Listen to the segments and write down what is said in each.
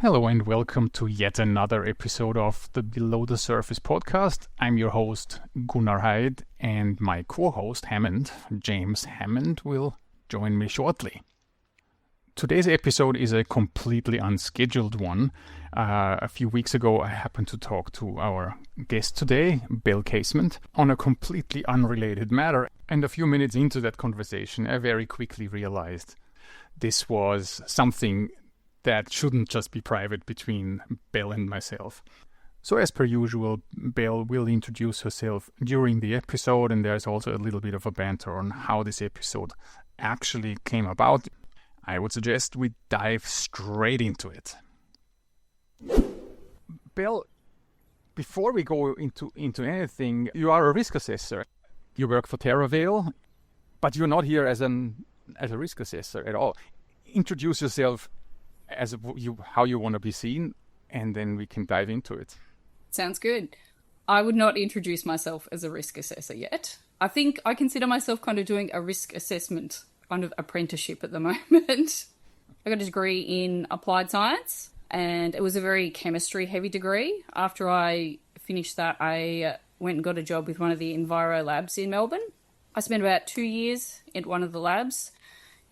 Hello and welcome to yet another episode of the Below the Surface podcast. I'm your host, Gunnar, and my co-host, Hammond, James Hammond, will join me shortly. Today's episode is a completely unscheduled one. A few weeks ago, I happened to talk to our guest today, Bill Casement, on a completely unrelated matter. And a few minutes into that conversation, I very quickly realized this was something that shouldn't just be private between Belle and myself. So as per usual, Belle will introduce herself during the episode, and there's also a little bit of a banter on how this episode actually came about. I would suggest we dive straight into it. Belle, before we go into anything, you are a risk assessor. You work for TerraVale, but you're not here as a risk assessor at all. Introduce yourself as how you want to be seen, and then we can dive into it. Sounds good. I would not introduce myself as a risk assessor yet. I think I consider myself kind of doing a risk assessment kind of apprenticeship at the moment. I got a degree in applied science, and it was a very chemistry heavy degree. After I finished that, I went and got a job with one of the Enviro labs in Melbourne. I spent about 2 years at one of the labs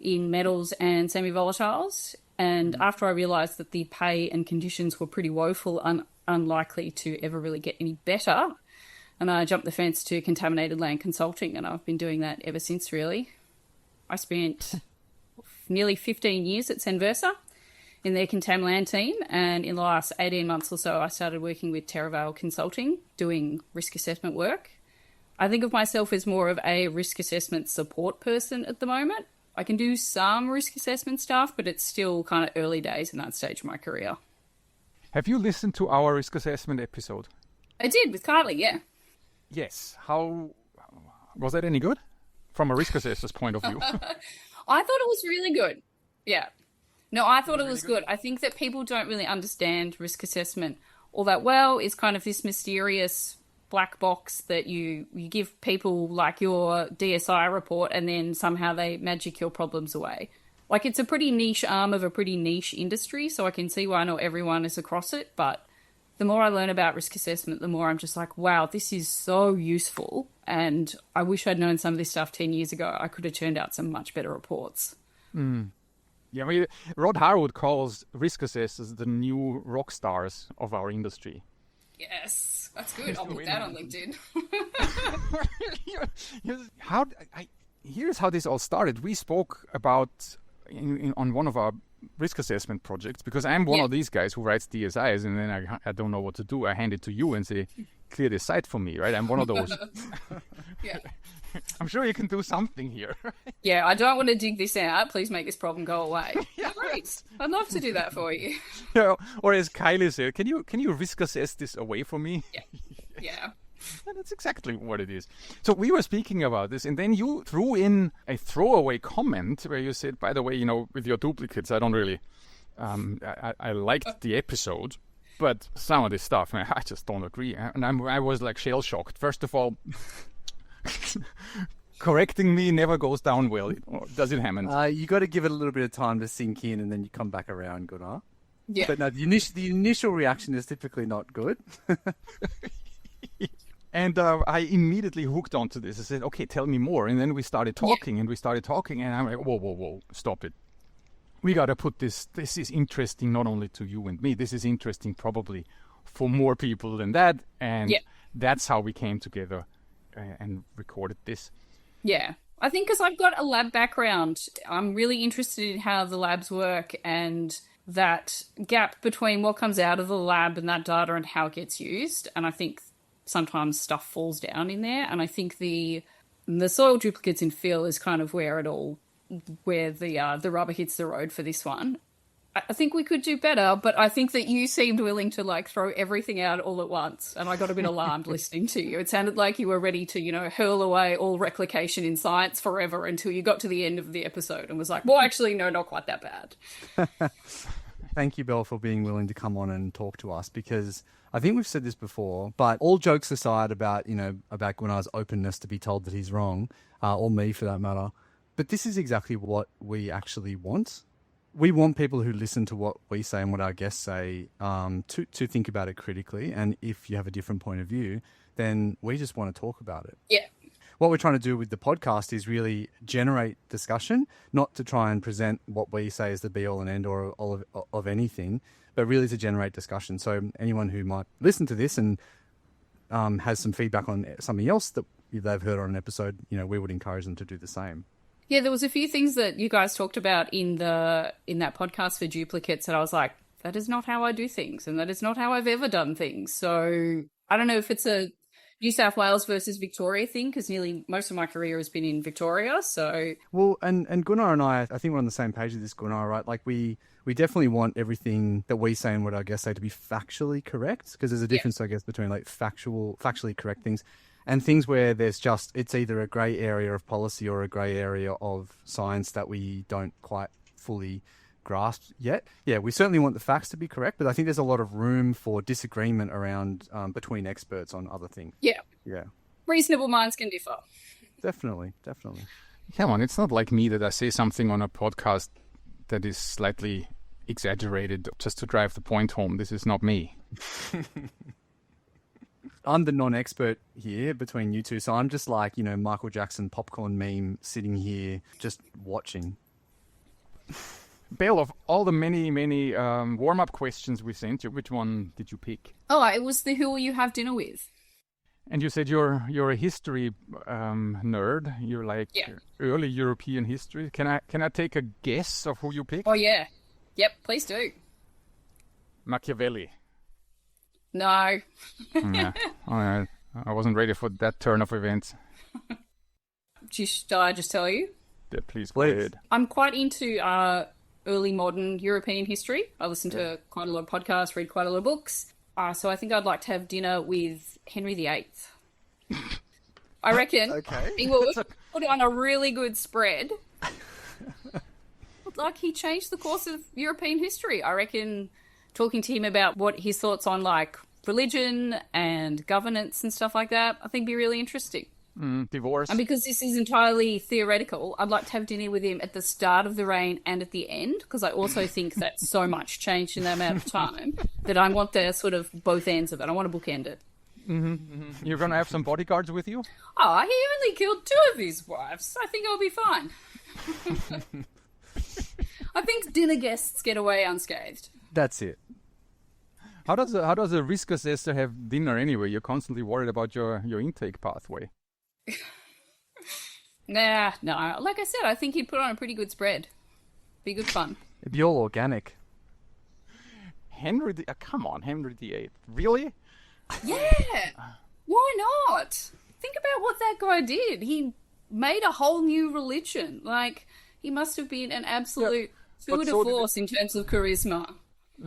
in metals and semi-volatiles. And after I realised that the pay and conditions were pretty woeful, unlikely to ever really get any better, and I jumped the fence to contaminated land consulting, and I've been doing that ever since, really. I spent nearly 15 years at Senversa in their Contam Land team, and in the last 18 months or so, I started working with TerraVale Consulting, doing risk assessment work. I think of myself as more of a risk assessment support person at the moment. I can do some risk assessment stuff, but it's still kind of early days in that stage of my career. Have you listened to our risk assessment episode? I did, with Carly, yeah. Yes. How was that any good? From a risk assessor's point of view. I thought it was really good. Yeah. No, I thought it was good. I think that people don't really understand risk assessment all that well. It's kind of this mysterious black box that you give people like your DSI report, and then somehow they magic your problems away. Like, it's a pretty niche arm of a pretty niche industry, so I can see why not everyone is across it. But the more I learn about risk assessment, the more I'm just like, wow, this is so useful. And I wish I'd known some of this stuff 10 years ago. I could have turned out some much better reports. Yeah, I mean, Rod Harwood calls risk assessors the new rock stars of our industry. Yes, that's good. I'll put that on LinkedIn. Here's how this all started. We spoke about on one of our risk assessment projects, because I'm one of these guys who writes DSIs, and then I don't know what to do. I hand it to you and say, clear this site for me, right? I'm one of those. Yeah. I'm sure you can do something here. Yeah, I don't want to dig this out. Please make this problem go away. Yeah, great. I'd love to do that for you. Yeah, or as Kylie said, can you risk assess this away from me? Yeah. That's exactly what it is. So we were speaking about this, and then you threw in a throwaway comment where you said, by the way, with your duplicates, I don't really, I liked the episode, but some of this stuff, man, I just don't agree. And I was like shell-shocked. First of all, correcting me never goes down well. Does it, Hammond? You got to give it a little bit of time to sink in, and then you come back around, Gunnar. Yeah. But no, the initial reaction is typically not good. And I immediately hooked onto this. I said, okay, tell me more. And then we started talking, and I'm like, whoa, stop it. We got to put this is interesting not only to you and me, this is interesting probably for more people than that. And that's how we came together and recorded this. Yeah. I think because I've got a lab background, I'm really interested in how the labs work, and that gap between what comes out of the lab and that data and how it gets used. And I think sometimes stuff falls down in there. And I think the soil duplicates in fill is kind of where the rubber hits the road for this one. I think we could do better, but I think that you seemed willing to throw everything out all at once, and I got a bit alarmed listening to you. It sounded like you were ready to, hurl away all replication in science forever until you got to the end of the episode and was like, well, actually, no, not quite that bad. Thank you, Belle, for being willing to come on and talk to us, because I think we've said this before, but all jokes aside about Gunnar's openness to be told that he's wrong, or me for that matter, but this is exactly what we actually want. we want people who listen to what we say and what our guests say to think about it critically. And if you have a different point of view, then we just want to talk about it. Yeah. What we're trying to do with the podcast is really generate discussion, not to try and present what we say is the be-all and end-all of anything, but really to generate discussion. So anyone who might listen to this and has some feedback on something else that they've heard on an episode, we would encourage them to do the same. Yeah, there was a few things that you guys talked about in that podcast for duplicates that I was like, that is not how I do things, and that is not how I've ever done things. So I don't know if it's a New South Wales versus Victoria thing, because nearly most of my career has been in Victoria. So well, and Gunnar and I think we're on the same page with this, Gunnar, right? Like we definitely want everything that we say and what our guests say to be factually correct, because there's a difference, I guess, between like factually correct things and things where it's either a grey area of policy or a grey area of science that we don't quite fully grasp yet. Yeah, we certainly want the facts to be correct, but I think there's a lot of room for disagreement around between experts on other things. Yeah. Reasonable minds can differ. Definitely. Come on, it's not like me that I say something on a podcast that is slightly exaggerated just to drive the point home. This is not me. I'm the non-expert here between you two, so I'm just like, Michael Jackson popcorn meme sitting here just watching. Bill, of all the many warm-up questions we sent you, which one did you pick? Oh, it was the who will you have dinner with? And you said you're a history nerd. You're like early European history. Can I take a guess of who you picked? Oh yeah, yep. Please do. Machiavelli. No. Yeah. All right. I wasn't ready for that turn of events. Shall I just tell you? Yeah, please go ahead. I'm quite into early modern European history. I listen to quite a lot of podcasts, read quite a lot of books. So I think I'd like to have dinner with Henry VIII. I reckon he will put on a really good spread. Like, he changed the course of European history. I reckon talking to him about what his thoughts on, like, religion and governance and stuff like that, I think would be really interesting. Divorce. And because this is entirely theoretical, I'd like to have dinner with him at the start of the reign and at the end, because I also think that so much changed in that amount of time that I want the sort of both ends of it. I want to bookend it. You're going to have some bodyguards with you? Oh, he only killed 2 of his wives. I think I'll be fine. I think dinner guests get away unscathed. That's it. How does a risk assessor have dinner anyway? You're constantly worried about your intake pathway. No. Like I said, I think he'd put on a pretty good spread. Be good fun. It'd be all organic. Come on, Henry VIII. Really? Yeah. Why not? Think about what that guy did. He made a whole new religion. Like, he must have been an absolute tour de force in terms of charisma.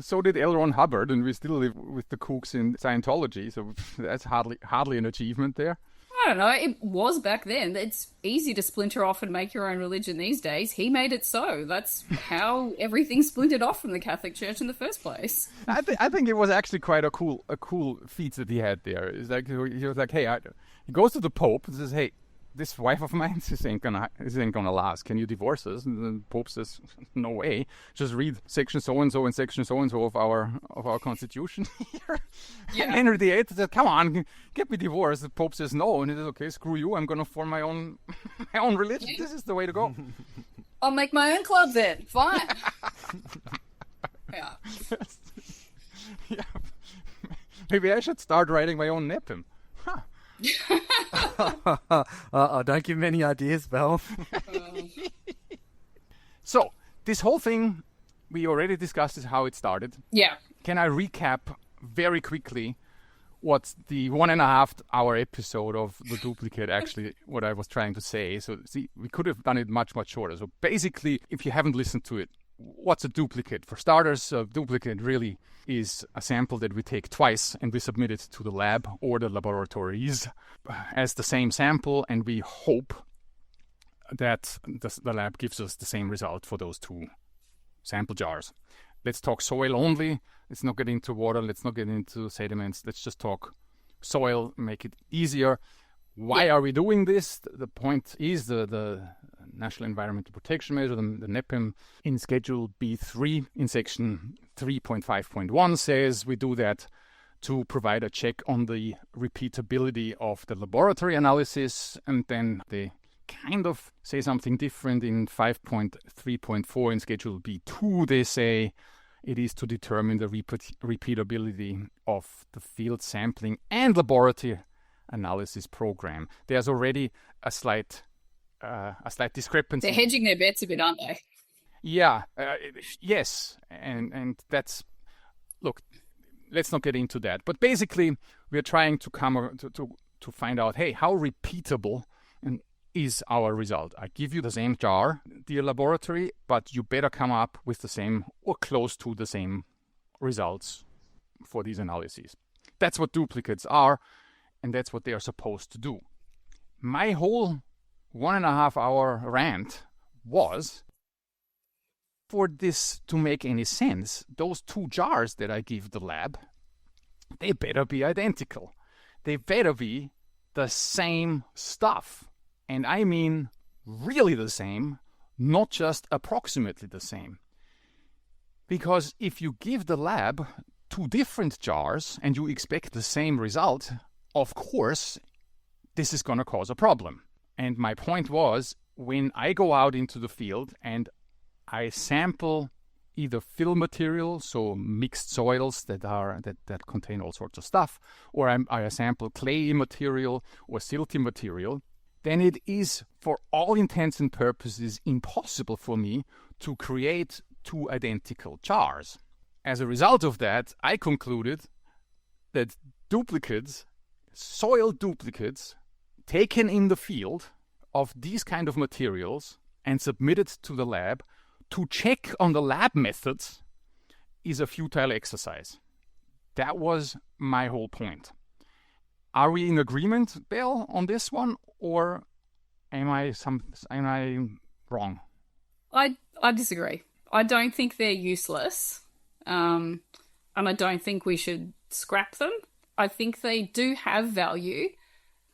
So did L. Ron Hubbard, and we still live with the kooks in Scientology, so that's hardly an achievement there. I don't know. It was back then. It's easy to splinter off and make your own religion these days. He made it so. That's how everything splintered off from the Catholic Church in the first place. I think it was actually quite a cool feat that he had there. It's like he was like, hey, he goes to the Pope and says, hey, this wife of mine, this ain't gonna last. Can you divorce us? And the Pope says, no way. Just read section so and so and section so and so of our constitution here. Yeah. And Henry VIII said, come on, get me divorced. The Pope says no, and he says, okay, screw you. I'm gonna form my own religion. Yeah. This is the way to go. I'll make my own club then. Fine. Yeah. Yeah. Maybe I should start writing my own NEPM. Huh. Don't give me any ideas, Belle. So, this whole thing, we already discussed is how it started. Yeah. Can I recap very quickly what the 1.5 hour episode of The Duplicate actually, what I was trying to say? So, see, we could have done it much, much shorter. So, basically, if you haven't listened to it, what's a duplicate? For starters, a duplicate really is a sample that we take twice and we submit it to the lab or the laboratories as the same sample, and we hope that the lab gives us the same result for those 2 sample jars. Let's talk soil only. Let's not get into water. Let's not get into sediments. Let's just talk soil, make it easier. Why are we doing this? The point is the National Environmental Protection Measure, the NEPM, in Schedule B3 in Section 3.5.1 says we do that to provide a check on the repeatability of the laboratory analysis, and then they kind of say something different in 5.3.4 in Schedule B2. They say it is to determine the repeatability of the field sampling and laboratory analysis program. There's already a slight discrepancy. They're hedging their bets a bit, aren't they? Yeah, yes, and that's, look, let's not get into that. But basically, we're trying to come to find out, hey, how repeatable is our result? I give you the same jar, dear laboratory, but you better come up with the same or close to the same results for these analyses. That's what duplicates are, and that's what they are supposed to do. My whole 1.5 hour rant was, for this to make any sense, those 2 jars that I give the lab, they better be identical. They better be the same stuff. And I mean really the same, not just approximately the same. Because if you give the lab 2 different jars and you expect the same result, of course, this is going to cause a problem. And my point was, when I go out into the field and I sample either fill material, so mixed soils that contain all sorts of stuff, or I sample clay material or silty material, then it is, for all intents and purposes, impossible for me to create 2 identical jars. As a result of that, I concluded that duplicates, soil duplicates, taken in the field of these kind of materials and submitted to the lab to check on the lab methods is a futile exercise. That was my whole point. Are we in agreement, Bill, on this one, or am I wrong? I disagree. I don't think they're useless, and I don't think we should scrap them. I think they do have value.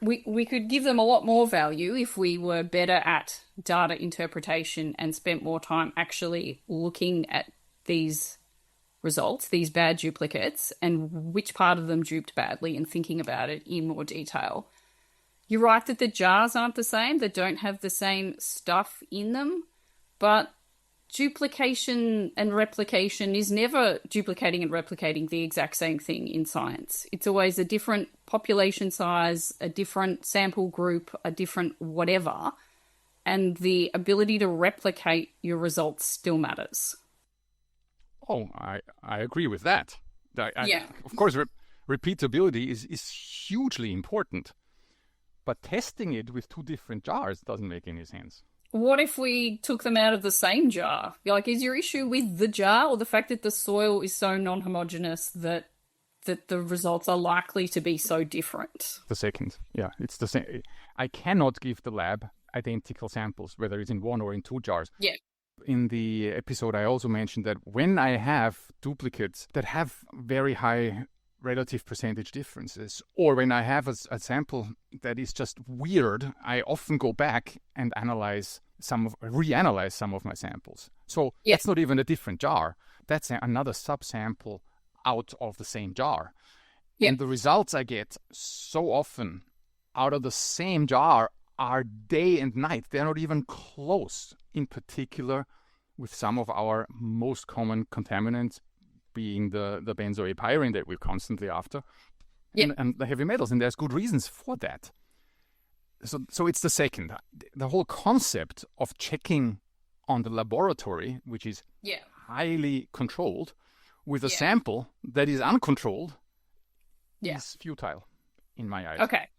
We could give them a lot more value if we were better at data interpretation and spent more time actually looking at these results, these bad duplicates, and which part of them duped badly, and thinking about it in more detail. You're right that the jars aren't the same. They don't have the same stuff in them, but duplication and replication is never duplicating and replicating the exact same thing in science. It's always a different population size, a different sample group, a different whatever, and the ability to replicate your results still matters. Oh, I agree with that. Yeah. Of course, repeatability is hugely important, but testing it with 2 different jars doesn't make any sense. What if we took them out of the same jar? Like, is your issue with the jar or the fact that the soil is so non-homogeneous that the results are likely to be so different? The second. Yeah, it's the same. I cannot give the lab identical samples, whether it's in 1 or in 2 jars. Yeah. In the episode, I also mentioned that when I have duplicates that have very high relative percentage differences, or when I have a sample that is just weird, I often go back and reanalyze some of my samples. So That's not even a different jar. That's another subsample out of the same jar. Yeah. And the results I get so often out of the same jar are day and night. They're not even close, in particular with some of our most common contaminants, being the benzoyl that we're constantly after, and the heavy metals, and there's good reasons for that. So it's the second. The whole concept of checking on the laboratory, which is highly controlled, with a sample that is uncontrolled, is futile in my eyes. Okay.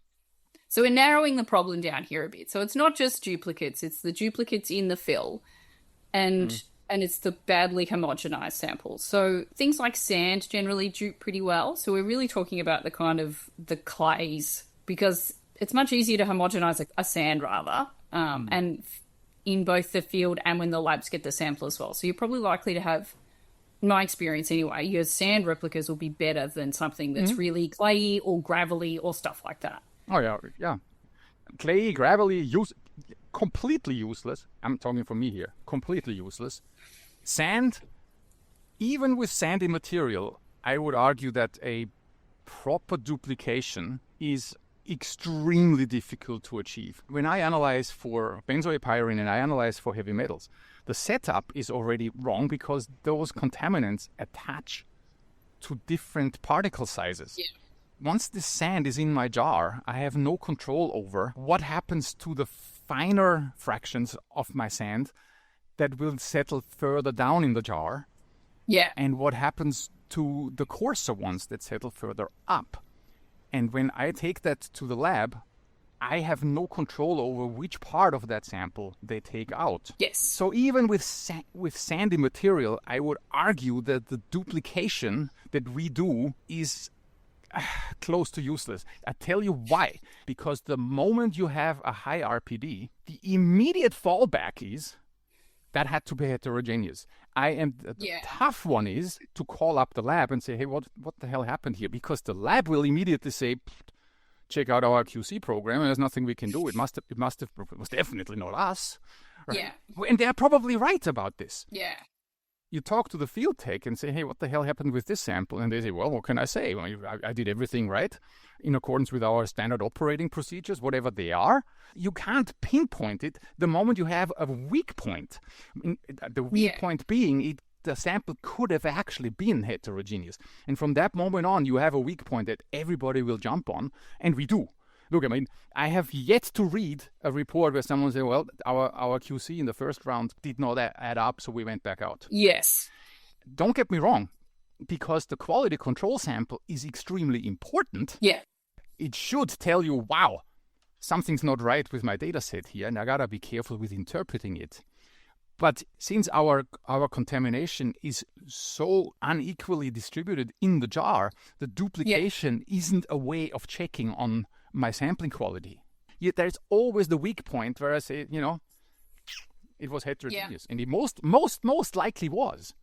So we're narrowing the problem down here a bit. So it's not just duplicates, it's the duplicates in the fill, and it's the badly homogenized samples. So things like sand generally dupe pretty well. So we're really talking about the kind of the clays, because it's much easier to homogenize a sand rather, and in both the field and when the labs get the sample as well. So you're probably likely to have, in my experience anyway, your sand replicas will be better than something that's really clayey or gravelly or stuff like that. Oh, yeah. Clay, gravelly, completely useless. I'm talking for me here. Completely useless. Sand, even with sandy material, I would argue that a proper duplication is extremely difficult to achieve. When I analyze for benzoypyrene and I analyze for heavy metals, the setup is already wrong because those contaminants attach to different particle sizes. Yeah. Once the sand is in my jar, I have no control over what happens to the finer fractions of my sand that will settle further down in the jar. Yeah. And what happens to the coarser ones that settle further up. And when I take that to the lab, I have no control over which part of that sample they take out. Yes. So even with sandy material, I would argue that the duplication that we do is close to useless. I tell you why. Because the moment you have a high RPD, the immediate fallback is that had to be heterogeneous. The tough one is to call up the lab and say, hey, what the hell happened here? Because the lab will immediately say, check out our QC program, and there's nothing we can do. It was definitely not us. Right? Yeah. And they're probably right about this. Yeah. You talk to the field tech and say, hey, what the hell happened with this sample? And they say, well, what can I say? Well, I did everything right in accordance with our standard operating procedures, whatever they are. You can't pinpoint it the moment you have a weak point. The weak point being the sample could have actually been heterogeneous. And from that moment on, you have a weak point that everybody will jump on, and we do. Look, I mean, I have yet to read a report where someone said, well, our QC in the first round did not add up, so we went back out. Yes. Don't get me wrong, because the quality control sample is extremely important. Yeah. It should tell you, wow, something's not right with my data set here, and I gotta be careful with interpreting it. But since our contamination is so unequally distributed in the jar, the duplication isn't a way of checking on my sampling quality. Yet there's always the weak point where I say, it was heterogeneous. And it most likely was.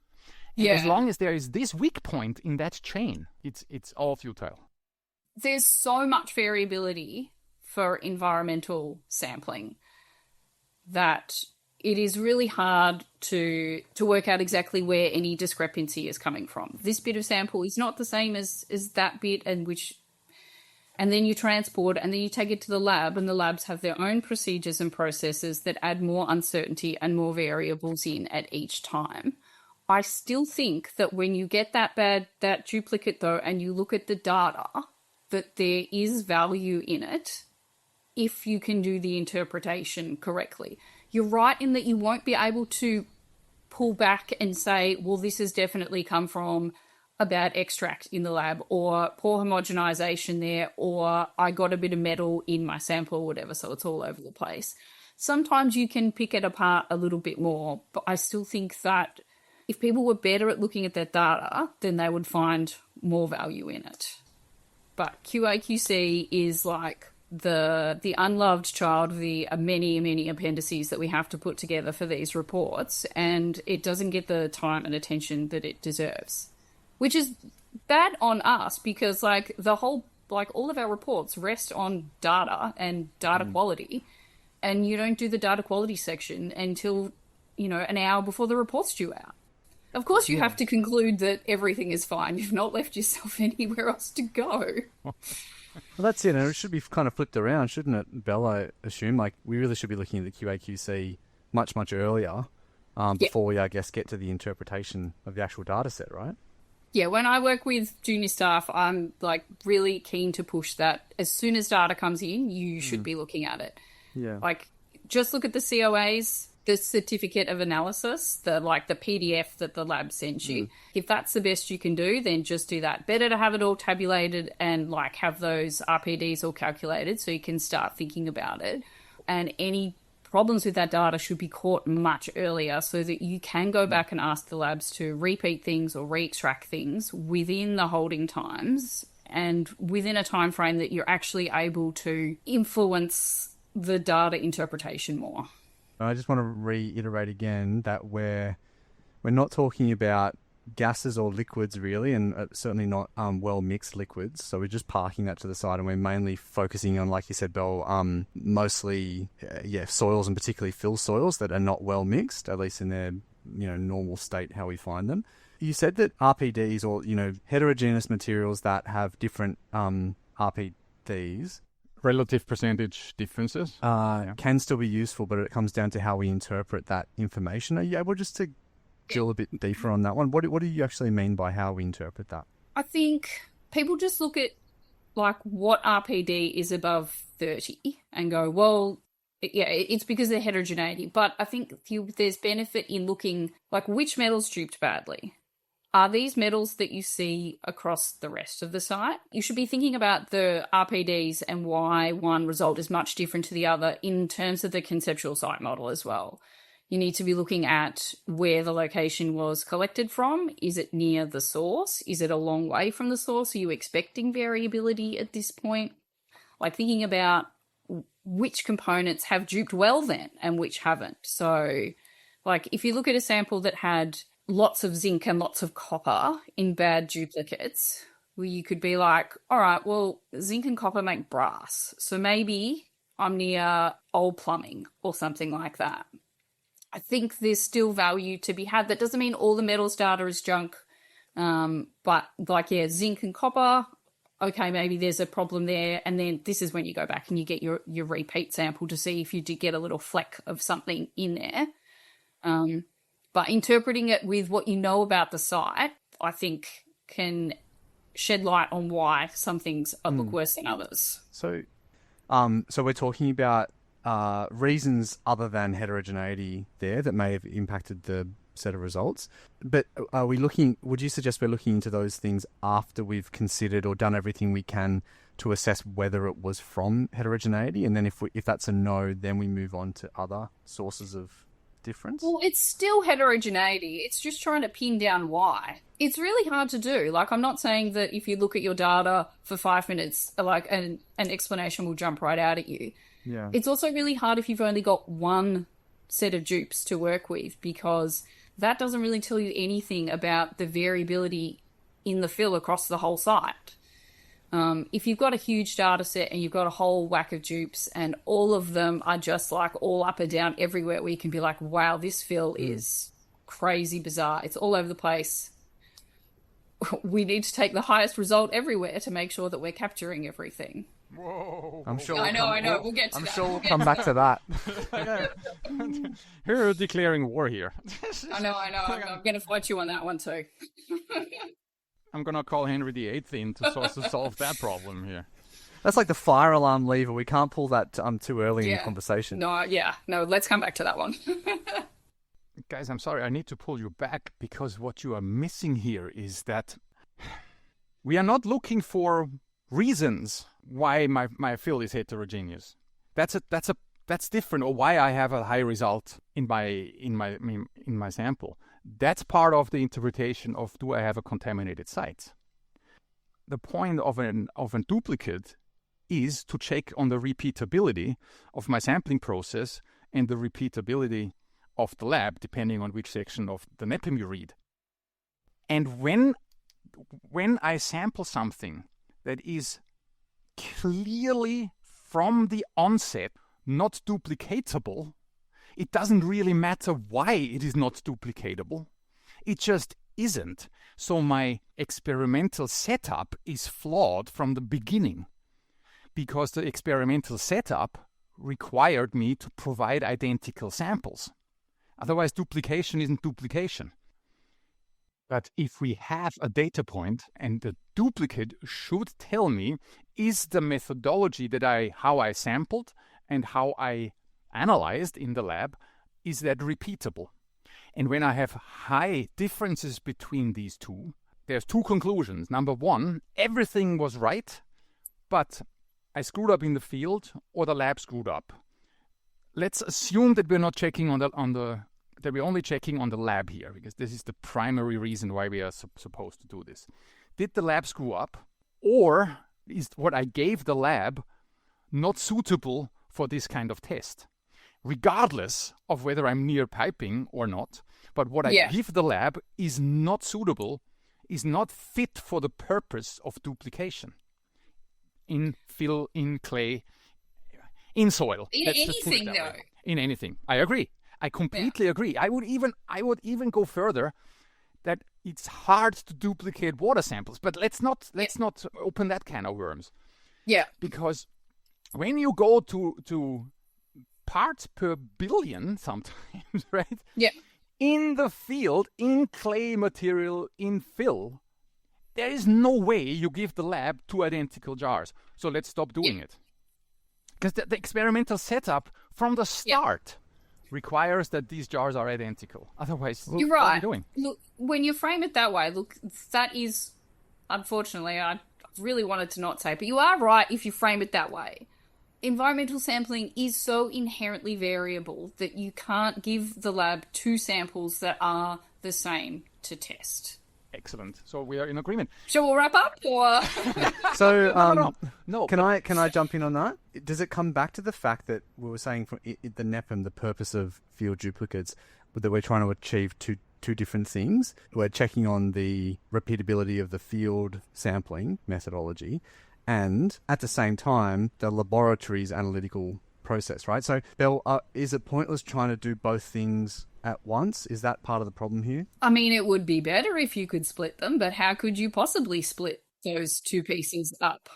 And as long as there is this weak point in that chain, it's all futile. There's so much variability for environmental sampling that it is really hard to work out exactly where any discrepancy is coming from. This bit of sample is not the same as that bit, and then you transport and then you take it to the lab, and the labs have their own procedures and processes that add more uncertainty and more variables in at each time. I still think that when you get that duplicate though, and you look at the data, that there is value in it if you can do the interpretation correctly. You're right in that you won't be able to pull back and say, well, this has definitely come from a bad extract in the lab, or poor homogenization there, or I got a bit of metal in my sample or whatever, so it's all over the place. Sometimes you can pick it apart a little bit more, but I still think that if people were better at looking at their data, then they would find more value in it. But QA/QC is like the unloved child of the many appendices that we have to put together for these reports, and it doesn't get the time and attention that it deserves, which is bad on us, because all of our reports rest on data and data quality, and you don't do the data quality section until an hour before the report's due out. Of course you have to conclude that everything is fine. You've not left yourself anywhere else to go. Well, that's it, and it should be kind of flipped around, shouldn't it, Belle? I assume, we really should be looking at the QA/QC much earlier before we, I guess, get to the interpretation of the actual data set, right? Yeah, when I work with junior staff, I'm really keen to push that. As soon as data comes in, you should be looking at it. Yeah. Just look at the COAs, the certificate of analysis, the PDF that the lab sends you. If that's the best you can do, then just do that. Better to have it all tabulated and have those RPDs all calculated so you can start thinking about it. And any problems with that data should be caught much earlier so that you can go back and ask the labs to repeat things or re-extract things within the holding times and within a time frame that you're actually able to influence the data interpretation more. I just want to reiterate again that we're not talking about gases or liquids really, and certainly not well mixed liquids. So we're just parking that to the side, and we're mainly focusing on, like you said, Belle, mostly soils, and particularly fill soils that are not well mixed, at least in their normal state how we find them. You said that RPDs, or heterogeneous materials that have different RPDs, relative percentage differences, can still be useful, but it comes down to how we interpret that information. Are you able just to drill a bit deeper on that one? What do you actually mean by how we interpret that? I think people just look at like what RPD is above 30 and go, well, it's because of heterogeneity. But I think there's benefit in looking like which metals duped badly. Are these metals that you see across the rest of the site? You should be thinking about the RPDs and why one result is much different to the other in terms of the conceptual site model as well. You need to be looking at where the location was collected from. Is it near the source? Is it a long way from the source? Are you expecting variability at this point? Like thinking about which components have duped well then and which haven't. So like if you look at a sample that had lots of zinc and lots of copper in bad duplicates, well, you could be like, all right, well, zinc and copper make brass. So maybe I'm near old plumbing or something like that. I think there's still value to be had. That doesn't mean all the metals data is junk. But like, zinc and copper, okay, maybe there's a problem there. And then this is when you go back and you get your repeat sample to see if you did get a little fleck of something in there. But interpreting it with what you know about the site, I think can shed light on why some things look worse than others. So we're talking about reasons other than heterogeneity there that may have impacted the set of results. But would you suggest we're looking into those things after we've considered or done everything we can to assess whether it was from heterogeneity? And then if that's a no, then we move on to other sources of difference? Well, it's still heterogeneity. It's just trying to pin down why. It's really hard to do. Like, I'm not saying that if you look at your data for 5 minutes, like an explanation will jump right out at you. Yeah. It's also really hard if you've only got one set of dupes to work with, because that doesn't really tell you anything about the variability in the fill across the whole site. If you've got a huge data set and you've got a whole whack of dupes and all of them are just like all up and down everywhere, where you can be like, wow, this fill is crazy bizarre. It's all over the place. We need to take the highest result everywhere to make sure that we're capturing everything. Whoa. I'm sure. I know. We'll get to that. I'm sure we'll come back to that. You're declaring war here. I know. I'm going to fight you on that one too. I'm going to call Henry VIII in to solve that problem here. That's like the fire alarm lever. We can't pull that too early in the conversation. No, let's come back to that one. Guys, I'm sorry. I need to pull you back, because what you are missing here is that we are not looking for reasons why my fill is heterogeneous. That's different, or why I have a high result in my sample. That's part of the interpretation of, do I have a contaminated site? The point of a duplicate is to check on the repeatability of my sampling process and the repeatability of the lab, depending on which section of the NEPM you read. And when I sample something that is clearly from the onset not duplicatable, it doesn't really matter why it is not duplicatable. It just isn't. So my experimental setup is flawed from the beginning, because the experimental setup required me to provide identical samples. Otherwise, duplication isn't duplication. But if we have a data point and the duplicate should tell me, is the methodology how I sampled and how I analyzed in the lab, is that repeatable? And when I have high differences between these two, there's two conclusions. Number one, everything was right, but I screwed up in the field, or the lab screwed up. Let's assume that we're not checking that we're only checking on the lab here, because this is the primary reason why we are supposed to do this. Did the lab screw up, or is what I gave the lab not suitable for this kind of test? Regardless of whether I'm near piping or not, But what I give the lab is not suitable, is not fit for the purpose of duplication in fill, in clay, in soil. In anything, though. In anything. I agree. I completely agree. I would even go further that it's hard to duplicate water samples, but let's not open that can of worms. Yeah. Because when you go to parts per billion sometimes, right? Yeah. In the field, in clay material, in fill, there is no way you give the lab two identical jars. So let's stop doing it. Because the experimental setup from the start requires that these jars are identical. Otherwise, you're what right. are you doing? Look, when you frame it that way, that is, unfortunately, I really wanted to not say, but you are right if you frame it that way. Environmental sampling is so inherently variable that you can't give the lab two samples that are the same to test. Excellent. So we are in agreement. Shall we wrap up? Or So, no. Can I jump in on that? Does it come back to the fact that we were saying for the NEPM, the purpose of field duplicates, that we're trying to achieve two different things? We're checking on the repeatability of the field sampling methodology, and at the same time, the laboratory's analytical process, right? So, Belle, is it pointless trying to do both things at once? Is that part of the problem here? I mean, it would be better if you could split them, but how could you possibly split those two pieces up?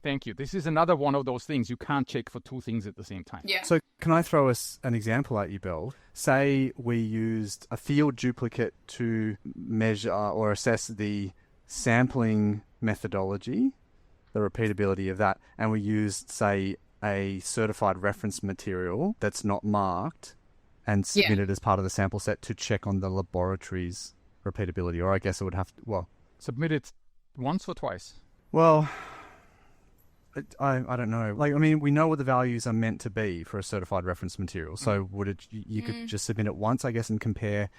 Thank you. This is another one of those things you can't check for two things at the same time. Yeah. So can I throw us an example at you, Belle? Say we used a field duplicate to measure or assess the sampling methodology, the repeatability of that, and we used, say, a certified reference material that's not marked and submitted as part of the sample set to check on the laboratory's repeatability. Or I guess it would have to, Submit it once or twice? Well, I don't know. Like, I mean, we know what the values are meant to be for a certified reference material. So would it, you could just submit it once, I guess, and compare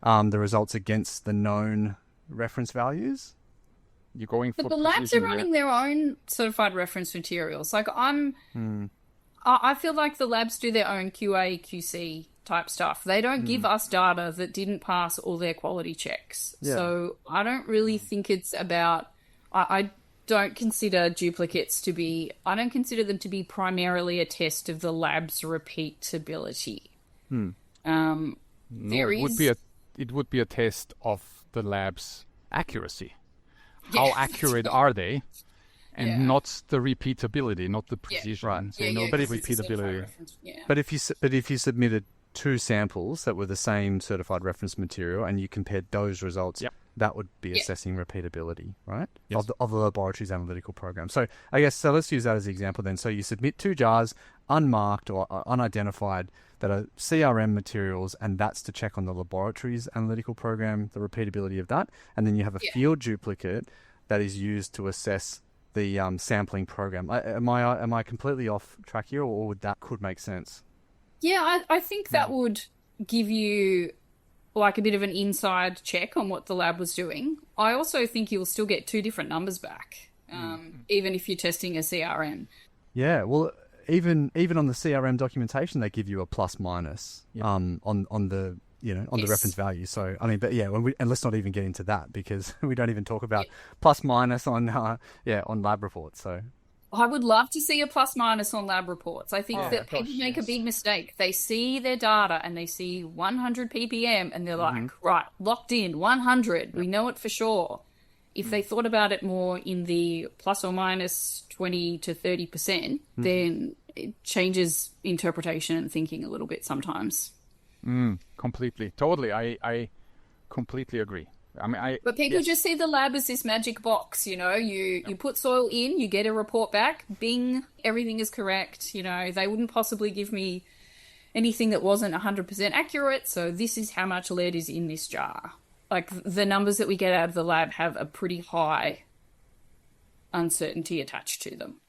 the results against the known reference values? You're going for But the labs are running their own certified reference materials. Like I feel like the labs do their own QA, QC type stuff. They don't give us data that didn't pass all their quality checks. Yeah. So I don't really think it's about, I don't consider duplicates to be, I don't consider them to be primarily a test of the lab's repeatability. No, There it would be a test of the lab's accuracy. How accurate are they? And not the repeatability, not the precision. Right. So but if repeatability. But if you submitted two samples that were the same certified reference material and you compared those results, that would be assessing repeatability, right? Yes. Of the laboratory's analytical program. So I guess, so let's use that as the example then. So you submit two jars, unmarked or unidentified, that are CRM materials, and that's to check on the laboratory's analytical program, the repeatability of that. And then you have a field duplicate that is used to assess the sampling program. Am I completely off track here, or would that could make sense? Yeah, I think that would give you like a bit of an inside check on what the lab was doing. I also think you'll still get two different numbers back, even if you're testing a CRM. Yeah, well, even on the CRM documentation, they give you a plus minus on the the reference value. So I mean, but and let's not even get into that, because we don't even talk about plus minus on lab reports. So I would love to see a plus minus on lab reports. I think that people make a big mistake. They see their data and they see 100 ppm and they're like, right, locked in 100. We know it for sure. If they thought about it more in the plus or minus 20 to 30%, then it changes interpretation and thinking a little bit sometimes. Completely. Totally. I completely agree. I mean, but people just see the lab as this magic box, you put soil in, you get a report back, bing, everything is correct. They wouldn't possibly give me anything that wasn't 100% accurate. So this is how much lead is in this jar. Like, the numbers that we get out of the lab have a pretty high uncertainty attached to them.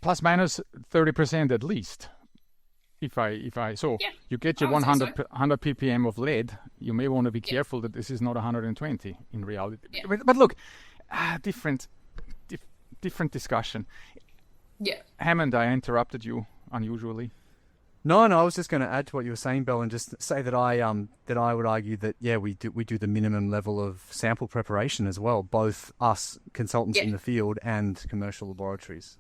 Plus minus 30% at least. If I you get your 100 ppm of lead, you may want to be careful that this is not 120 in reality. Yeah. But look, different discussion. Yeah. Hammond, I interrupted you unusually. No, I was just going to add to what you were saying, Belle, and just say that I would argue that we do the minimum level of sample preparation as well, both us consultants in the field and commercial laboratories.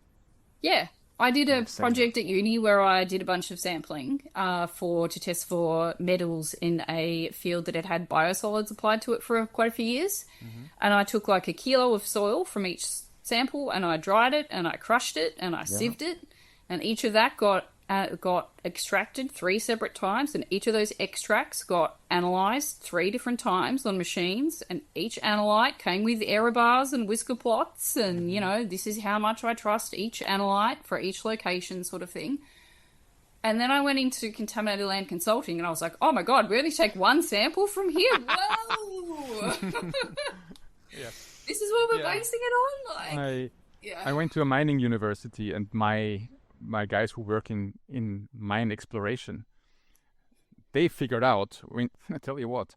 Yeah. I did a project at uni where I did a bunch of sampling to test for metals in a field that had biosolids applied to it for quite a few years. Mm-hmm. And I took like a kilo of soil from each sample and I dried it and I crushed it and I sieved it. And each of that got extracted 3 separate times, and each of those extracts got analysed 3 different times on machines, and each analyte came with error bars and whisker plots, and, you know, this is how much I trust each analyte for each location sort of thing. And then I went into contaminated land consulting, and I was like, oh my God, we only take 1 sample from here? Whoa! This is what we're basing it on? I went to a mining university, and my guys who work in mine exploration, they figured out, I tell you what,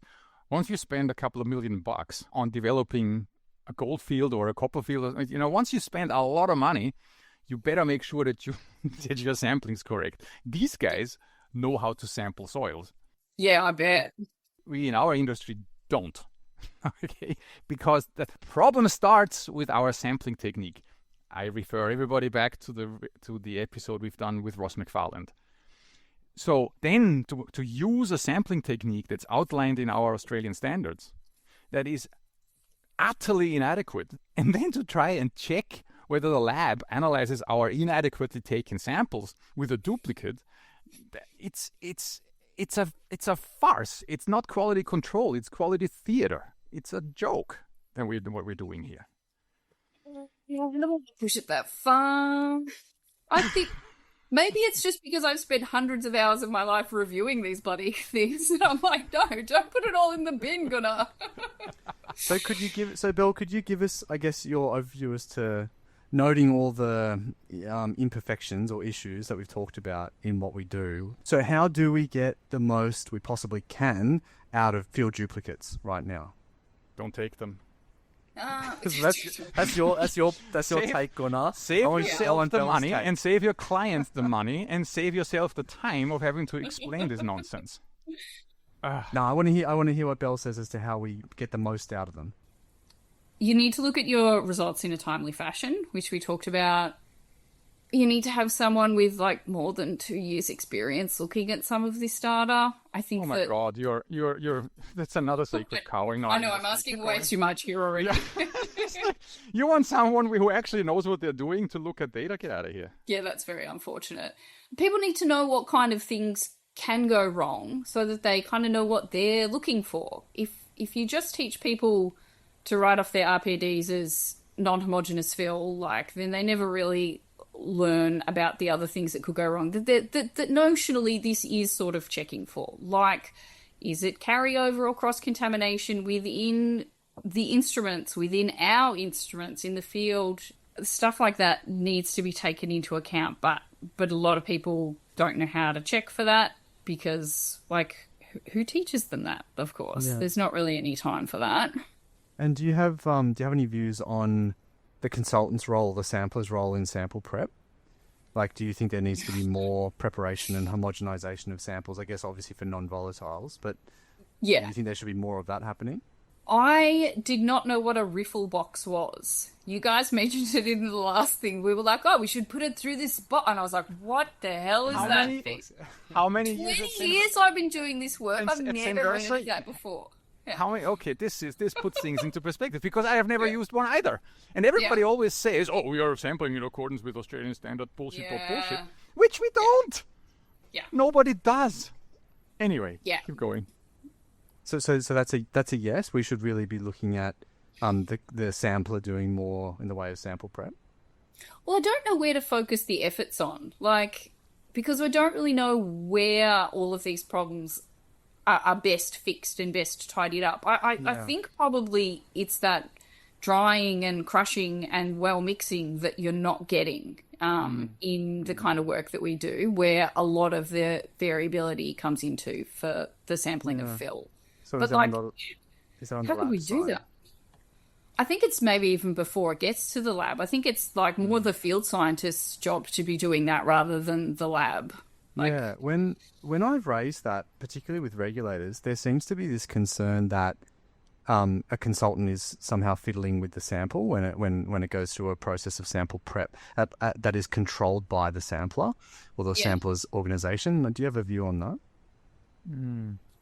once you spend a couple of $1,000,000 on developing a gold field or a copper field, you know, once you spend a lot of money, you better make sure that that your sampling's correct. These guys know how to sample soils. Yeah, I bet. We in our industry don't. Okay, because the problem starts with our sampling technique. I refer everybody back to the episode we've done with Ross McFarland. So then to use a sampling technique that's outlined in our Australian standards that is utterly inadequate, and then to try and check whether the lab analyzes our inadequately taken samples with a duplicate, it's a farce. It's not quality control. It's quality theater. It's a joke what we're doing here. Push it that far. I think maybe it's just because I've spent hundreds of hours of my life reviewing these bloody things, and I'm like, no, don't put it all in the bin, Gunnar. So Belle, could you give us, I guess, your overview as to noting all the imperfections or issues that we've talked about in what we do? So how do we get the most we possibly can out of field duplicates right now? Don't take them. That's your take, Gunnar. Save yourself the money and save your clients the money and save yourself the time of having to explain this nonsense. No, I want to hear what Belle says as to how we get the most out of them. You need to look at your results in a timely fashion, which we talked about. You need to have someone with like more than 2 years experience looking at some of this data. I think. Oh my God, you're that's another sacred cow. I know I'm asking way too much here already. You want someone who actually knows what they're doing to look at data? Get out of here. Yeah, that's very unfortunate. People need to know what kind of things can go wrong so that they kind of know what they're looking for. If you just teach people to write off their RPDs as non-homogeneous fill, then they never really learn about the other things that could go wrong. That notionally this is sort of checking for. Like, is it carryover or cross-contamination within the instruments, within our instruments in the field? Stuff like that needs to be taken into account, but a lot of people don't know how to check for that because, who teaches them that, of course? Yeah. There's not really any time for that. And do you have any views on the consultant's role, the sampler's role in sample prep? Do you think there needs to be more preparation and homogenization of samples? I guess obviously for non-volatiles, but do you think there should be more of that happening? I did not know what a riffle box was. You guys mentioned it in the last thing. We were like, oh, we should put it through this box. And I was like, what the hell is that thing? How many 20 years I've been doing this work. I've never heard of that before. Yeah. How many? Okay, this puts things into perspective because I have never used one either. And everybody always says, "Oh, we are sampling in accordance with Australian standard." Bullshit, which we don't. Yeah, nobody does. Anyway, keep going. So that's a yes. We should really be looking at the sampler doing more in the way of sample prep. Well, I don't know where to focus the efforts on, because I don't really know where all of these problems are best fixed and best tidied up. I think probably it's that drying and crushing and well mixing that you're not getting in the kind of work that we do, where a lot of the variability comes into for the sampling of fill. So but how could we do that? I think it's maybe even before it gets to the lab. I think it's more the field scientist's job to be doing that rather than the lab. Yeah, when I've raised that, particularly with regulators, there seems to be this concern that a consultant is somehow fiddling with the sample when it goes through a process of sample prep that is controlled by the sampler or the sampler's organization. Do you have a view on that?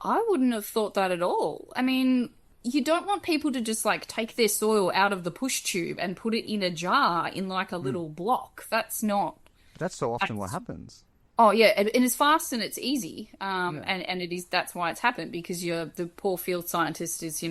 I wouldn't have thought that at all. I mean, you don't want people to just like take their soil out of the push tube and put it in a jar in like a little block. That's so often what happens. Oh yeah, and it's fast and it's easy, and it is. That's why it's happened, because the poor field scientist is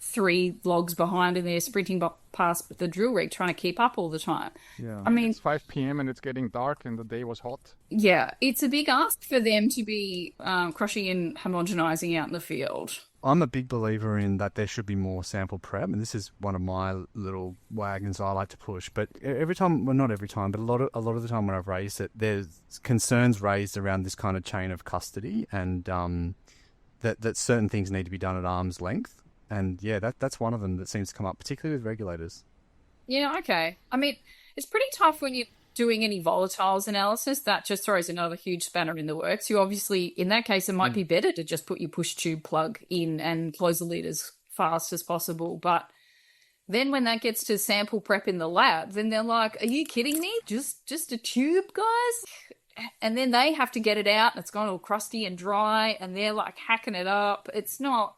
3 logs behind and they're sprinting past the drill rig trying to keep up all the time. Yeah, I mean, it's 5 p.m. and it's getting dark and the day was hot. Yeah, it's a big ask for them to be crushing and homogenizing out in the field. I'm a big believer in that there should be more sample prep, and this is one of my little wagons I like to push. But every time, well, not every time, but a lot of the time when I've raised it, there's concerns raised around this kind of chain of custody, and that certain things need to be done at arm's length. And yeah, that's one of them that seems to come up, particularly with regulators. Yeah, okay. I mean, it's pretty tough when you're doing any volatiles analysis. That just throws another huge spanner in the works. You obviously, in that case, it might be better to just put your push tube plug in and close the lid as fast as possible. But then when that gets to sample prep in the lab, then they're like, are you kidding me? Just a tube, guys? And then they have to get it out and it's gone all crusty and dry and they're like hacking it up. It's not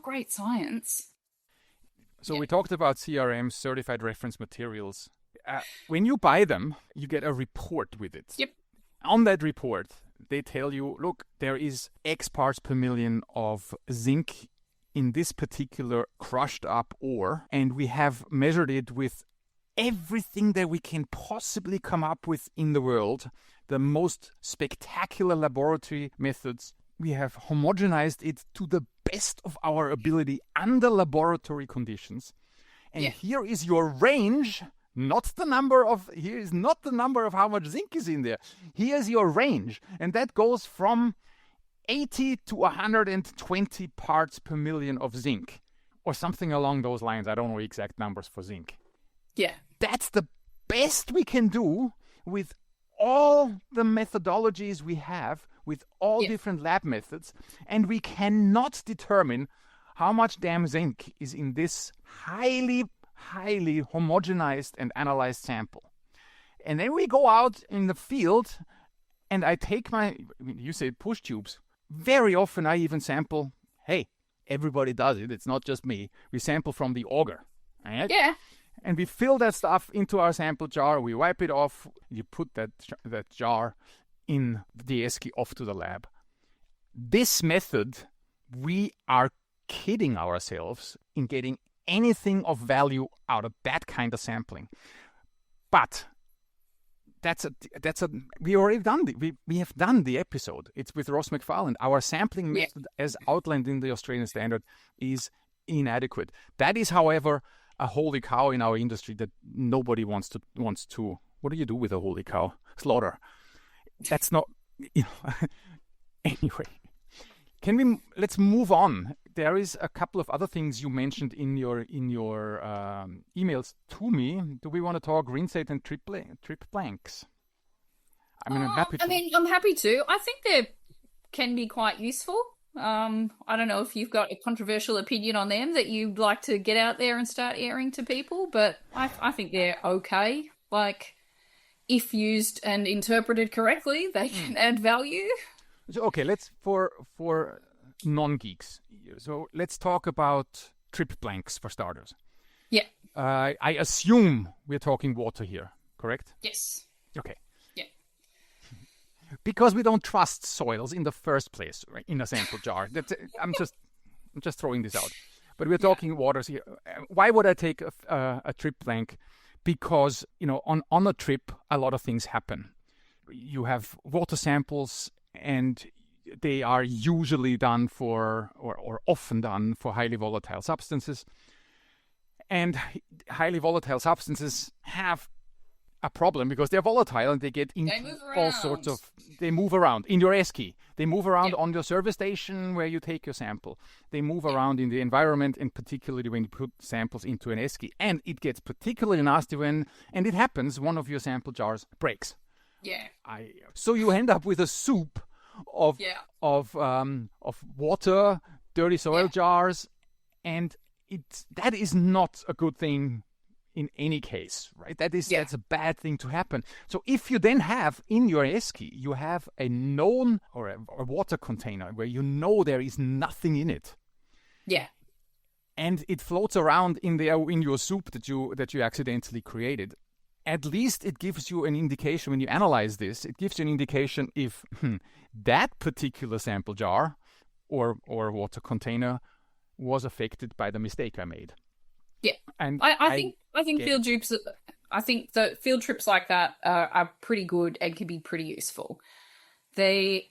great science. So we talked about CRMs, certified reference materials. When you buy them, you get a report with it. Yep. On that report, they tell you, look, there is X parts per million of zinc in this particular crushed up ore, and we have measured it with everything that we can possibly come up with in the world, the most spectacular laboratory methods. We have homogenized it to the best of our ability under laboratory conditions. And here is your range. Here is not the number of how much zinc is in there. Here's your range. And that goes from 80 to 120 parts per million of zinc or something along those lines. I don't know exact numbers for zinc. Yeah. That's the best we can do with all the methodologies we have, with all different lab methods. And we cannot determine how much damn zinc is in this highly homogenized and analyzed sample. And then we go out in the field and I take you say push tubes. Very often I even sample, hey, everybody does it. It's not just me. We sample from the auger. Right? Yeah. And we fill that stuff into our sample jar. We wipe it off. You put that jar in the ASC off to the lab. This method, we are kidding ourselves in getting anything of value out of that kind of sampling. But we already done we have done the episode. It's with Ross McFarland. Our sampling method, as outlined in the Australian standard, is inadequate. That is, however, a holy cow in our industry that nobody wants to. What do you do with a holy cow? Slaughter. That's not. Anyway, let's move on. There is a couple of other things you mentioned in your emails to me. Do we want to talk rinsate and trip blanks? I'm happy to. I think they can be quite useful. I don't know if you've got a controversial opinion on them that you'd like to get out there and start airing to people, but I think they're okay. Like, if used and interpreted correctly, they can add value. So, okay, let's for non-geeks. So let's talk about trip blanks for starters. Yeah. I assume we're talking water here, correct? Yes. Okay. Yeah. Because we don't trust soils in the first place, right, in a sample jar. I'm just throwing this out. But we're talking waters here. Why would I take a trip blank? Because, on a trip, a lot of things happen. You have water samples, and they are usually done for, or often done for, highly volatile substances. And highly volatile substances have a problem because they're volatile and they get into all sorts of... They move around in your ASC. They move around on your service station where you take your sample. They move around in the environment, and particularly when you put samples into an ASC. And it gets particularly nasty when, and it happens, one of your sample jars breaks. Yeah. So you end up with a soup of water, dirty soil jars, and that is not a good thing in any case, right? That's a bad thing to happen. So if you then have in your esky, you have a known or a water container where you know there is nothing in it. Yeah. And it floats around in your soup that you accidentally created. At least it gives you an indication when you analyze this. It gives you an indication if that particular sample jar or water container was affected by the mistake I made. Yeah, and I think field trips. I think that field trips like that are pretty good and can be pretty useful. They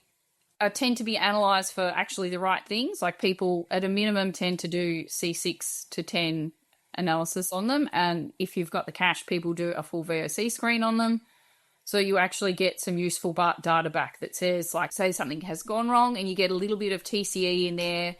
tend to be analysed for actually the right things. Like people at a minimum tend to do C6 to 10 analysis on them, and if you've got the cash, people do a full VOC screen on them. So you actually get some useful data back that says, like, say something has gone wrong, and you get a little bit of TCE in there.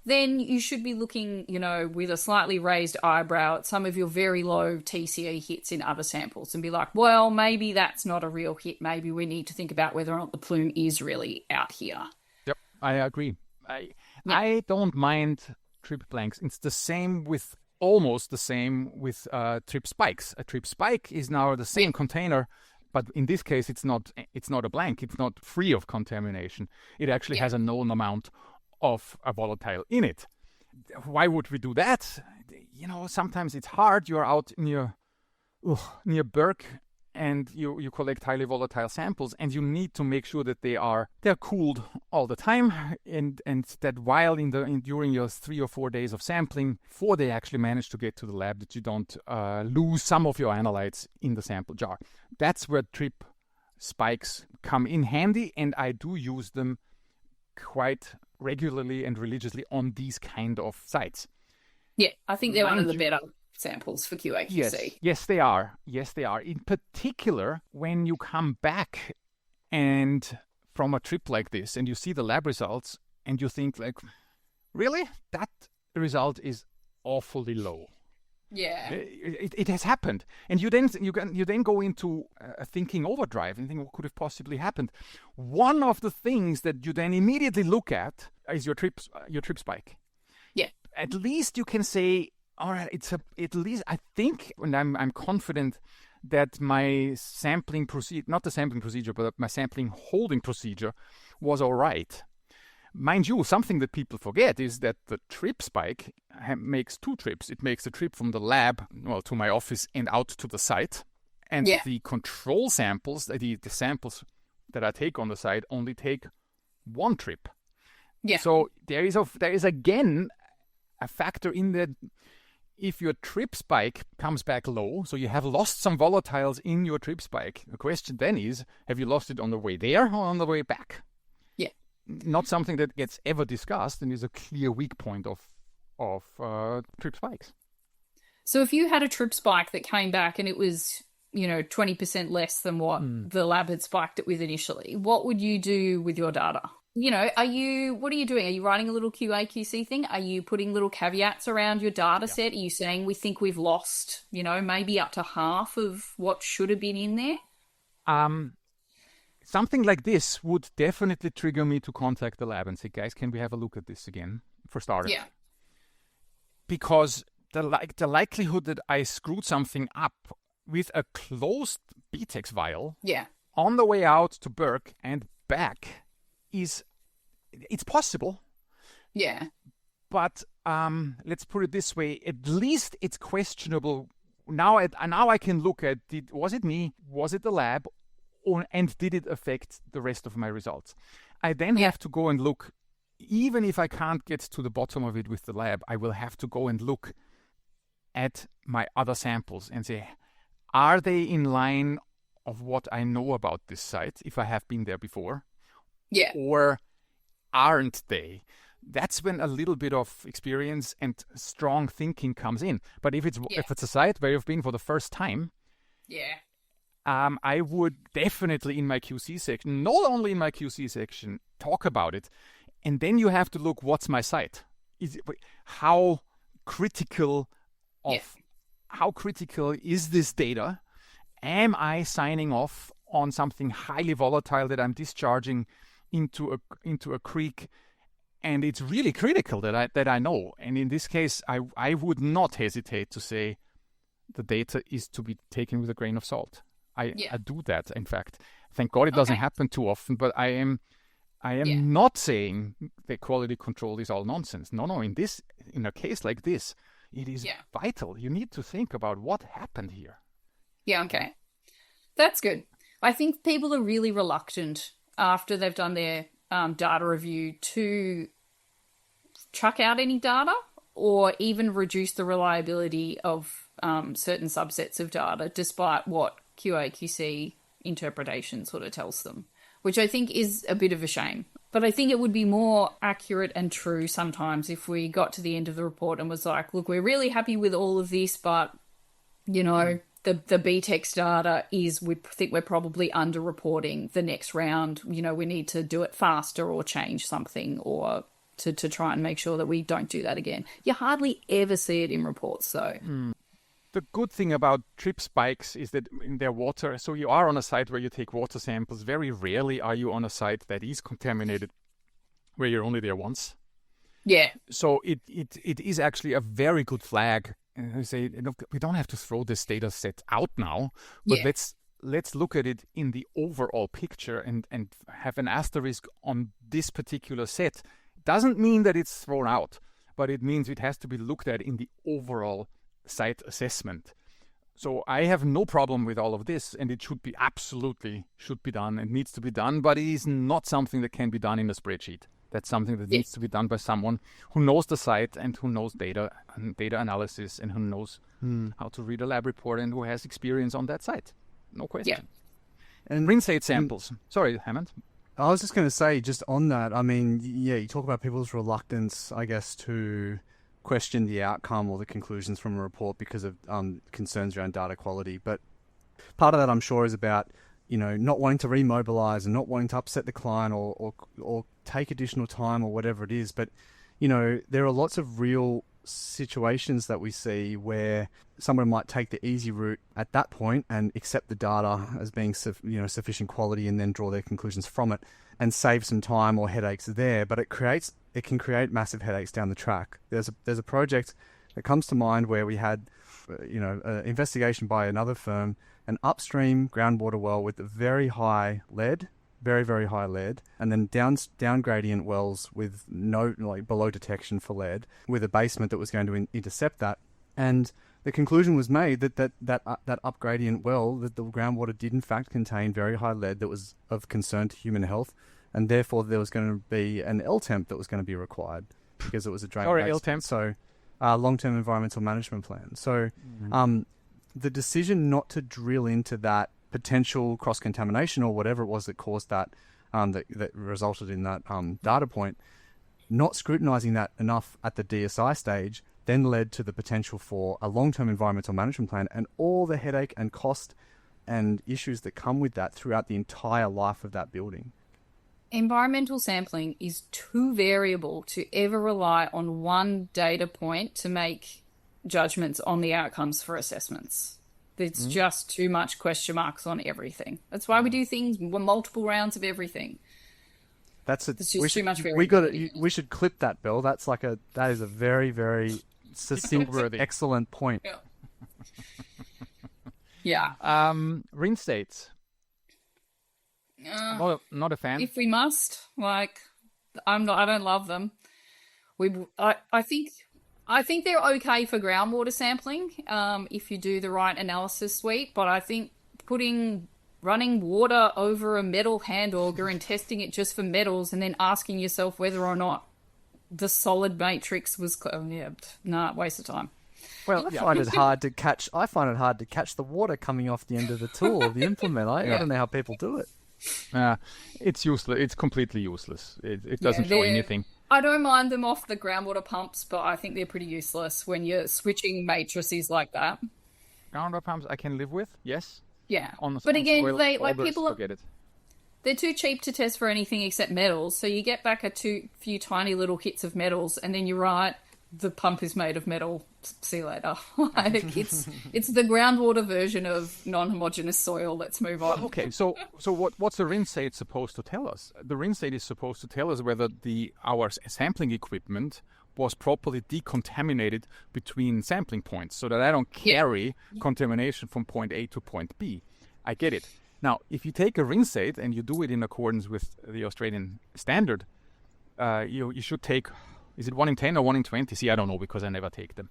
Then you should be looking, with a slightly raised eyebrow at some of your very low TCE hits in other samples and be like, well, maybe that's not a real hit. Maybe we need to think about whether or not the plume is really out here. Yep, I agree. I don't mind trip blanks. It's almost the same with trip spikes. A trip spike is now the same container, but in this case, it's not a blank. It's not free of contamination. It actually has a known amount of a volatile in it. Why would we do that? Sometimes it's hard. You're out near Berk and you collect highly volatile samples, and you need to make sure that they're cooled all the time, and that while during your 3 or 4 days of sampling, before they actually manage to get to the lab, that you don't lose some of your analytes in the sample jar. That's where trip spikes come in handy, and I do use them quite regularly and religiously on these kind of sites. Yeah, I think they're one of the better samples for QA/QC. Yes, they are. In particular, when you come back and from a trip like this and you see the lab results and you think like, really? That result is awfully low. Yeah, it has happened, and you then go into a thinking overdrive and think, what could have possibly happened? One of the things that you then immediately look at is your trip spike. Yeah, at least you can say, all right, at least I think, and I'm confident that my sampling procedure, not the sampling procedure, but my sampling holding procedure was all right. Mind you, something that people forget is that the trip spike makes 2 trips. It makes a trip from the lab, to my office and out to the site. And the control samples, the samples that I take on the site, only take 1 trip. Yeah. So there is again a factor in that if your trip spike comes back low, so you have lost some volatiles in your trip spike, the question then is, have you lost it on the way there or on the way back? Not something that gets ever discussed and is a clear weak point of trip spikes. So if you had a trip spike that came back and it was, 20% less than what the lab had spiked it with initially, what would you do with your data? What are you doing? Are you writing a little QA/QC thing? Are you putting little caveats around your data set? Are you saying we think we've lost, maybe up to half of what should have been in there? Something like this would definitely trigger me to contact the lab and say, guys, can we have a look at this again, for starters? Yeah. Because the likelihood that I screwed something up with a closed BTEX vial on the way out to Berk and back it's possible. Yeah. But let's put it this way, at least it's questionable. Now I can look at, was it me? Was it the lab? And did it affect the rest of my results? I then have to go and look, even if I can't get to the bottom of it with the lab, I will have to go and look at my other samples and say, are they in line of what I know about this site, if I have been there before? Yeah. Or aren't they? That's when a little bit of experience and strong thinking comes in. But if it's a site where you've been for the first time, I would definitely in my QC section, not only in my QC section, talk about it. And then you have to look, what's my site? How critical is this data? Am I signing off on something highly volatile that I'm discharging into a creek, and it's really critical that I know. And in this case, I would not hesitate to say the data is to be taken with a grain of salt. I do that, in fact. Thank God it doesn't happen too often, but I am not saying that quality control is all nonsense. No, in a case like this, it is vital. You need to think about what happened here. Yeah, okay. That's good. I think people are really reluctant after they've done their data review to chuck out any data or even reduce the reliability of certain subsets of data, despite what QA/QC interpretation sort of tells them, which I think is a bit of a shame. But I think it would be more accurate and true sometimes if we got to the end of the report and was like, look, we're really happy with all of this, but, you know, the BTEX data is, we think we're probably under-reporting the next round. You know, we need to do it faster or change something or to try and make sure that we don't do that again. You hardly ever see it in reports, though. The good thing about trip spikes is that in their water, so you are on a site where you take water samples. Very rarely are you on a site that is contaminated, where you're only there once. Yeah. So it is actually a very good flag. And I say, look, we don't have to throw this data set out now, but let's look at it in the overall picture and have an asterisk on this particular set. Doesn't mean that it's thrown out, but it means it has to be looked at in the overall site assessment. So I have no problem with all of this, and it should be done and needs to be done, but it is not something that can be done in a spreadsheet. That's something that needs to be done by someone who knows the site and who knows data and data analysis and who knows how to read a lab report and who has experience on that site. No question. Yeah. And rinsate samples. Sorry, Hammond. I was just going to say, just on that, I mean, you talk about people's reluctance, I guess, to question the outcome or the conclusions from a report because of concerns around data quality. But part of that, I'm sure, is about, not wanting to remobilize and not wanting to upset the client or take additional time or whatever it is. But, there are lots of real situations that we see where someone might take the easy route at that point and accept the data as being sufficient quality and then draw their conclusions from it and save some time or headaches there. But it can create massive headaches down the track. There's a project that comes to mind where we had an investigation by another firm, an upstream groundwater well with a very high lead, very, very high lead, and then down gradient wells with no, below detection for lead, with a basement that was going to intercept that. And the conclusion was made that up gradient well, that the groundwater did in fact contain very high lead that was of concern to human health, and therefore there was going to be an LTEMP that was going to be required because it was a drain basement. LTEMP. So long-term environmental management plan. So the decision not to drill into that potential cross-contamination or whatever it was that caused that, that resulted in that data point, not scrutinizing that enough at the DSI stage then led to the potential for a long-term environmental management plan and all the headache and cost and issues that come with that throughout the entire life of that building. Environmental sampling is too variable to ever rely on one data point to make judgments on the outcomes for assessments. There's just too much question marks on everything. That's why we do things, multiple rounds of everything. There's just too much variability. We should clip that, Bill. That is a very, very succinct, excellent point. Yeah. Rinsates. Not a fan. If we must, I don't love them. I think they're okay for groundwater sampling if you do the right analysis suite, but I think running water over a metal hand auger and testing it just for metals and then asking yourself whether or not the solid matrix was waste of time. Well, I find it hard to catch the water coming off the end of the tool of the implement. I don't know how people do it. It's useless. It's completely useless. It doesn't show anything. I don't mind them off the groundwater pumps, but I think they're pretty useless when you're switching matrices like that. Groundwater pumps I can live with, yes. Yeah, but again, forget it. They're too cheap to test for anything except metals. So you get back few tiny little hits of metals, and then you write the pump is made of metal, see you later. Like, it's the groundwater version of non-homogeneous soil. Let's move on. Okay, so what's the rinsate supposed to tell us? The rinsate is supposed to tell us whether our sampling equipment was properly decontaminated between sampling points, so that I don't carry contamination from point A to point B. I get it. Now, if you take a rinsate and you do it in accordance with the Australian standard, you should take, is it 1 in 10 or 1 in 20? See, I don't know because I never take them.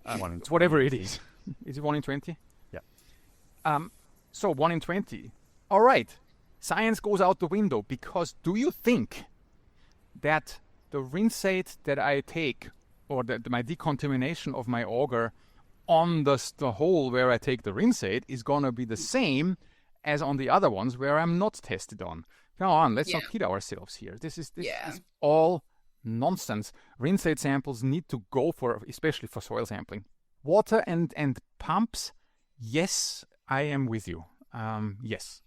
1 in 20. Whatever it is. Is it 1 in 20? Yeah. So 1 in 20. All right. Science goes out the window, because do you think that the rinsate that I take, or my decontamination of my auger on the hole where I take the rinsate, is going to be the same as on the other ones where I'm not tested on? Come on, let's not kid ourselves here. This is all nonsense. Rinsate samples need to go for, especially for soil sampling. Water and pumps, yes, I am with you. Yes.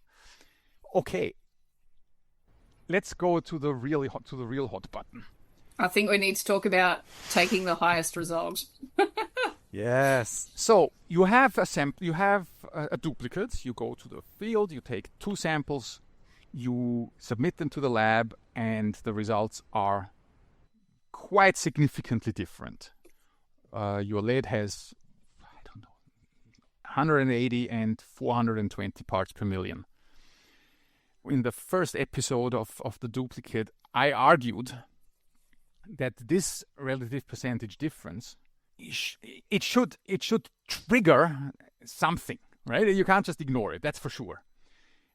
Okay. Let's go to the real hot button. I think we need to talk about taking the highest result. Yes. So you have a duplicate. You go to the field, you take 2 samples, you submit them to the lab, and the results are quite significantly different. Your lead has, 180 and 420 parts per million. In the first episode of the duplicate, I argued that this relative percentage difference, it should trigger something, right? You can't just ignore it, that's for sure.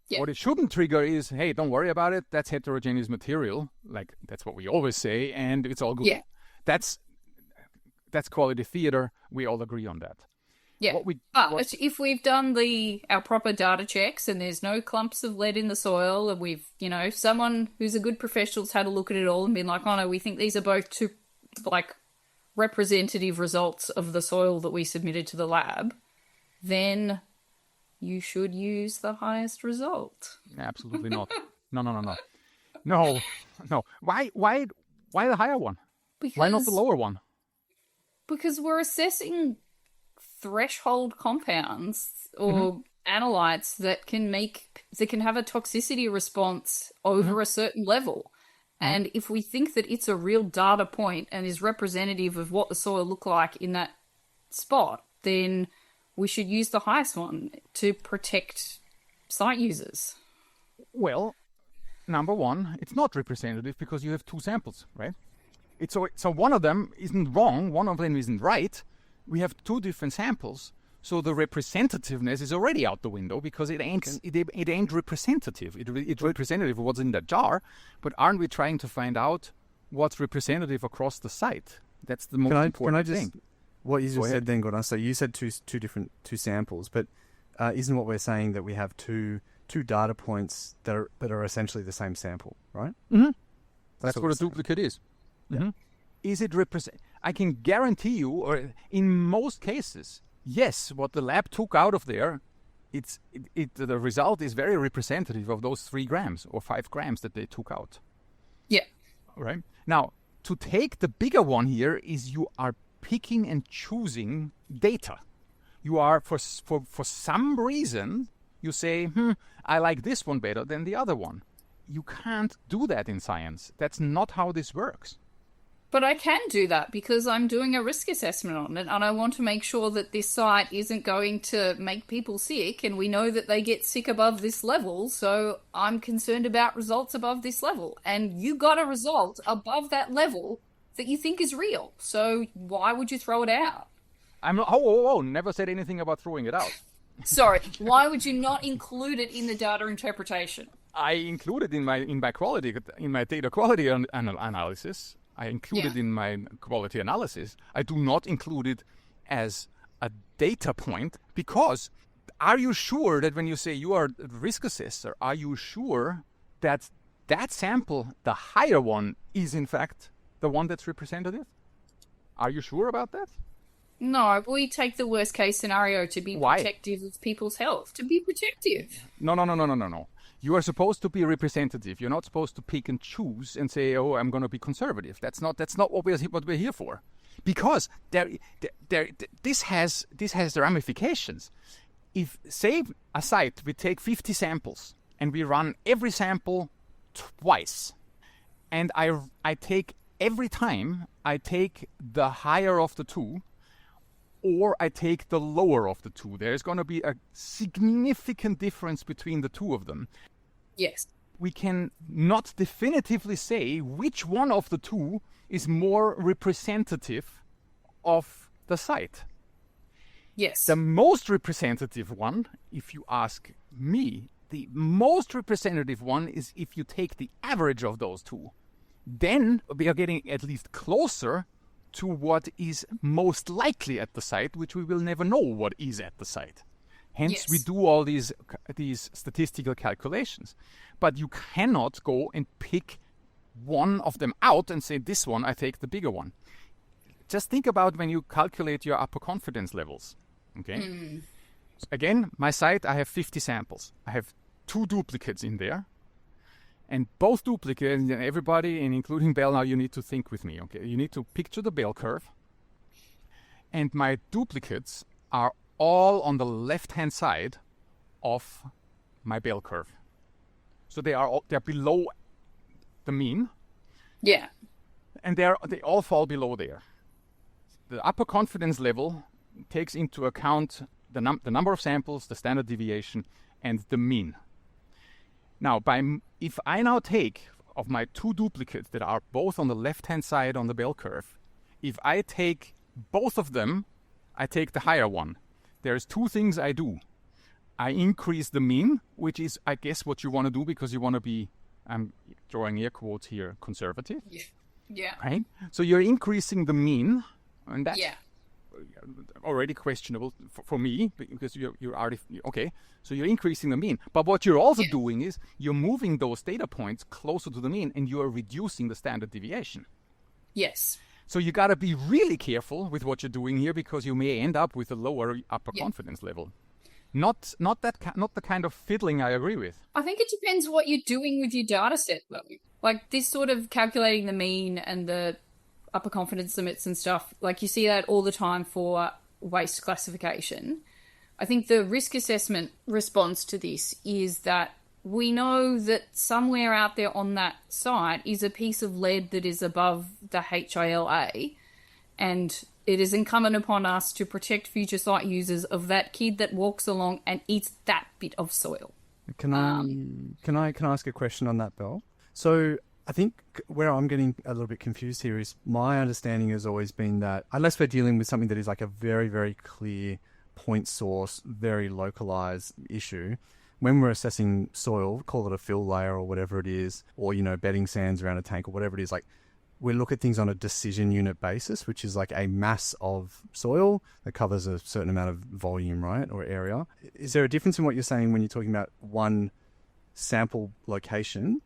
Yeah. What it shouldn't trigger is, hey, don't worry about it, that's heterogeneous material, like that's what we always say, and it's all good. Yeah. That's quality theater, we all agree on that. Yeah, but if we've done our proper data checks and there's no clumps of lead in the soil, and we've, someone who's a good professional's had a look at it all and been like, oh no, we think these are both two, like, representative results of the soil that we submitted to the lab, then you should use the highest result. Absolutely not. No. Why the higher one? Why not the lower one? Because we're assessing threshold compounds or analytes that can have a toxicity response over a certain level. And if we think that it's a real data point and is representative of what the soil looked like in that spot, then we should use the highest one to protect site users. Well, number one, it's not representative because you have 2 samples, right? So one of them isn't wrong, one of them isn't right. We have 2 different samples, so the representativeness is already out the window because it ain't representative. It's representative of what's in that jar, but aren't we trying to find out what's representative across the site? That's the most important thing. What you just said then, Gunnar, so you said two samples, but isn't what we're saying that we have two data points that are essentially the same sample, right? Mm-hmm. That's what a duplicate is. Yeah. Mm-hmm. Is it I can guarantee you, or in most cases, yes, what the lab took out of there, the result is very representative of those 3 grams or 5 grams that they took out. Yeah. Right? Now, to take the bigger one here is you are picking and choosing data. You are, for some reason, you say, I like this one better than the other one. You can't do that in science. That's not how this works. But I can do that because I'm doing a risk assessment on it, and I want to make sure that this site isn't going to make people sick, and we know that they get sick above this level, so I'm concerned about results above this level. And you got a result above that level that you think is real, so why would you throw it out? I'm not. Never said anything about throwing it out. Sorry, why would you not include it in the data interpretation? I included in my data quality analysis. I include it in my quality analysis. I do not include it as a data point because are you sure that when you say you are a risk assessor, are you sure that that sample, the higher one, is in fact the one that's representative? Are you sure about that? No, we take the worst case scenario to be protective of people's health, to be protective. No. You are supposed to be representative. You're not supposed to pick and choose and say, "Oh, I'm going to be conservative." That's not what we're here for. because this has the ramifications. If, say, a site, we take 50 samples and we run every sample twice, and I take every time I take the higher of the two, or I take the lower of the two, there's going to be a significant difference between the two of them. Yes. We can not definitively say which one of the two is more representative of the site. Yes. The most representative one, if you ask me, the most representative one is if you take the average of those two. Then we are getting at least closer to what is most likely at the site, which we will never know what is at the site. Hence, we do all these statistical calculations. But you cannot go and pick one of them out and say, this one, I take the bigger one. Just think about when you calculate your upper confidence levels. Okay. Again, my site, I have 50 samples. I have 2 duplicates in there. And both duplicates, and everybody, and including Bell, now you need to think with me. Okay. You need to picture the bell curve. And my duplicates are all on the left-hand side of my bell curve. So they're below the mean. Yeah. And they all fall below there. The upper confidence level takes into account the number of samples, the standard deviation, and the mean. Now, if I now take of my 2 duplicates that are both on the left-hand side on the bell curve, if I take both of them, I take the higher one. There's 2 things I do. I increase the mean, which is, I guess, what you want to do because you want to be, I'm drawing air quotes here, conservative. Yeah. Right? So you're increasing the mean, and that's already questionable for me because you're already, okay, so you're increasing the mean. But what you're also doing is you're moving those data points closer to the mean and you're reducing the standard deviation. Yes. So you got to be really careful with what you're doing here because you may end up with a lower upper confidence level. Not the kind of fiddling I agree with. I think it depends what you're doing with your data set, though. Like this sort of calculating the mean and the upper confidence limits and stuff, like you see that all the time for waste classification. I think the risk assessment response to this is that we know that somewhere out there on that site is a piece of lead that is above the HILA, and it is incumbent upon us to protect future site users of that kid that walks along and eats that bit of soil. Can I ask a question on that, Belle? So I think where I'm getting a little bit confused here is my understanding has always been that unless we're dealing with something that is like a very, very clear point source, very localized issue, when we're assessing soil, call it a fill layer or whatever it is, or, bedding sands around a tank or whatever it is, like we look at things on a decision unit basis, which is like a mass of soil that covers a certain amount of volume, right, or area. Is there a difference in what you're saying when you're talking about one sample location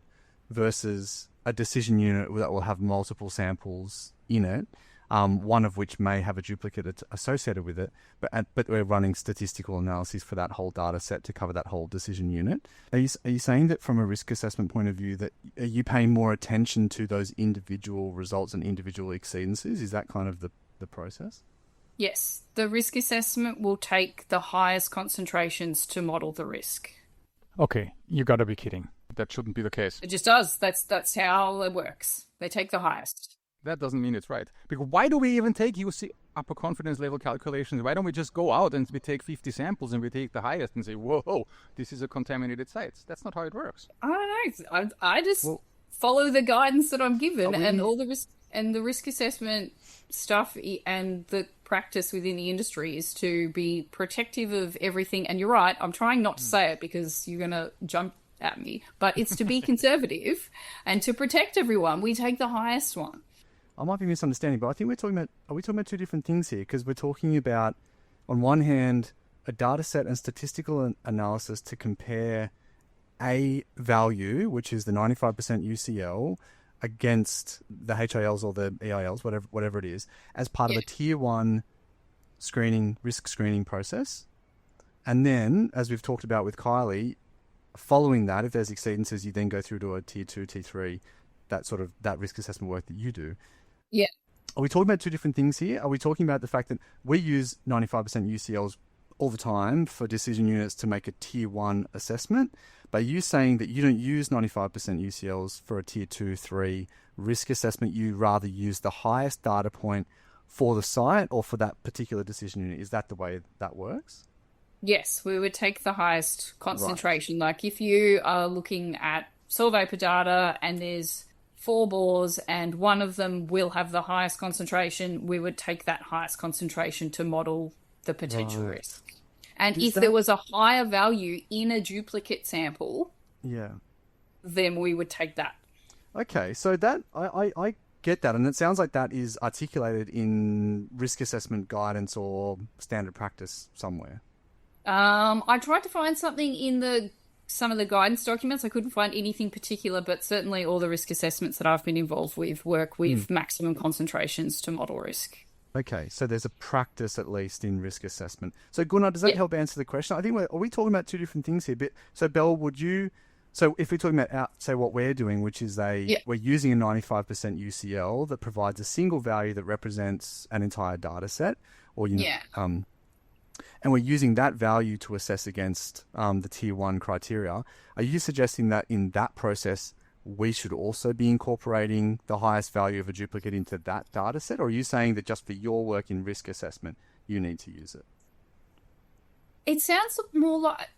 versus a decision unit that will have multiple samples in it, one of which may have a duplicate associated with it, but we're running statistical analysis for that whole data set to cover that whole decision unit? Are you saying that from a risk assessment point of view that are you paying more attention to those individual results and individual exceedances? Is that kind of the process? Yes, the risk assessment will take the highest concentrations to model the risk. Okay, you got to be kidding. That shouldn't be the case. It just does. That's how it works. They take the highest. That doesn't mean it's right. Because why do we even take UC upper confidence level calculations? Why don't we just go out and we take 50 samples and we take the highest and say, whoa, this is a contaminated site? That's not how it works. I don't know. I just follow the guidance that I'm given and all the risk and the risk assessment stuff and the practice within the industry is to be protective of everything. And you're right. I'm trying not to say it because you're going to jump at me, but it's to be conservative and to protect everyone. We take the highest one. I might be misunderstanding, but I think are we talking about 2 different things here? Because we're talking about, on one hand, a data set and statistical analysis to compare a value, which is the 95% UCL, against the HILs or the EILs, whatever it is, as part of a tier 1 risk screening process. And then, as we've talked about with Kylie, following that, if there's exceedances, you then go through to a tier 2, tier 3, that risk assessment work that you do. Yeah. Are we talking about two different things here? Are we talking about the fact that we use 95% UCLs all the time for decision units to make a tier 1 assessment? But are you saying that you don't use 95% UCLs for a tier 2, 3 risk assessment? You rather use the highest data point for the site or for that particular decision unit? Is that the way that works? Yes, we would take the highest concentration. Right. Like if you are looking at soil vapor data and there's 4 bores and one of them will have the highest concentration, we would take that highest concentration to model the potential risk. And if there was a higher value in a duplicate sample, then we would take that. Okay, so that I get that, and it sounds like that is articulated in risk assessment guidance or standard practice somewhere. I tried to find something in some of the guidance documents. I couldn't find anything particular, but certainly all the risk assessments that I've been involved with work with maximum concentrations to model risk. Okay, so there's a practice at least in risk assessment. So Gunnar, does that help answer the question? I think are we talking about two different things here? So Belle, so if we're talking about, say, what we're doing, which is we're using a 95% UCL that provides a single value that represents an entire data set, or and we're using that value to assess against the tier 1 criteria. Are you suggesting that in that process, we should also be incorporating the highest value of a duplicate into that data set? Or are you saying that just for your work in risk assessment, you need to use it? It sounds more like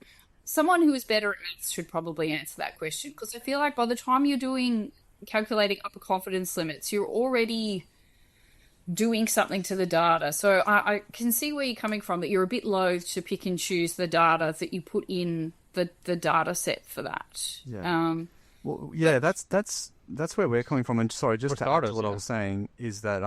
someone who is better at maths should probably answer that question, because I feel like by the time you're calculating upper confidence limits, you're already doing something to the data. So I can see where you're coming from, that you're a bit loath to pick and choose the data that you put in the data set for that. That's where we're coming from. And sorry, just to add to what I was saying, is that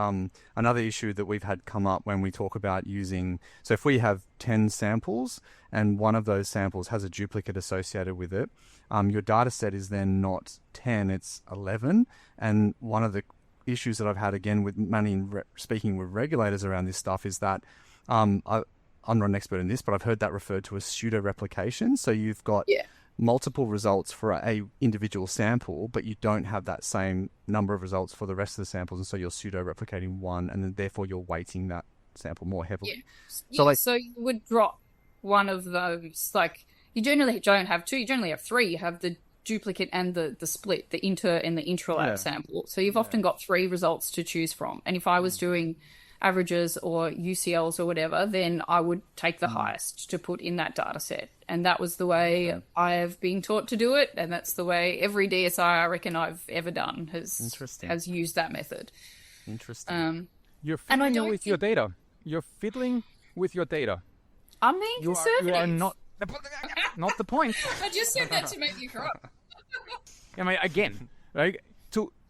another issue that we've had come up when we talk about using, so if we have 10 samples and one of those samples has a duplicate associated with it, your data set is then not 10, it's 11. And one of the issues that I've had again with speaking with regulators around this stuff is that I'm not an expert in this, but I've heard that referred to as pseudo replication. So you've got multiple results for a individual sample, but you don't have that same number of results for the rest of the samples, and so you're pseudo replicating one, and then therefore you're weighting that sample more heavily. So you would drop one of those. Like, you generally don't have 2, you generally have 3. You have the duplicate and the split, the inter and the intralab sample. So you've often got 3 results to choose from. And if I was doing averages or UCLs or whatever, then I would take the highest to put in that data set. And that was the way I have been taught to do it. And that's the way every DSI I reckon I've ever done has used that method. Interesting. You're fiddling with your data. You're fiddling with your data. I'm being conservative. You are not the point. I just said that to make you cry. I mean, again, right?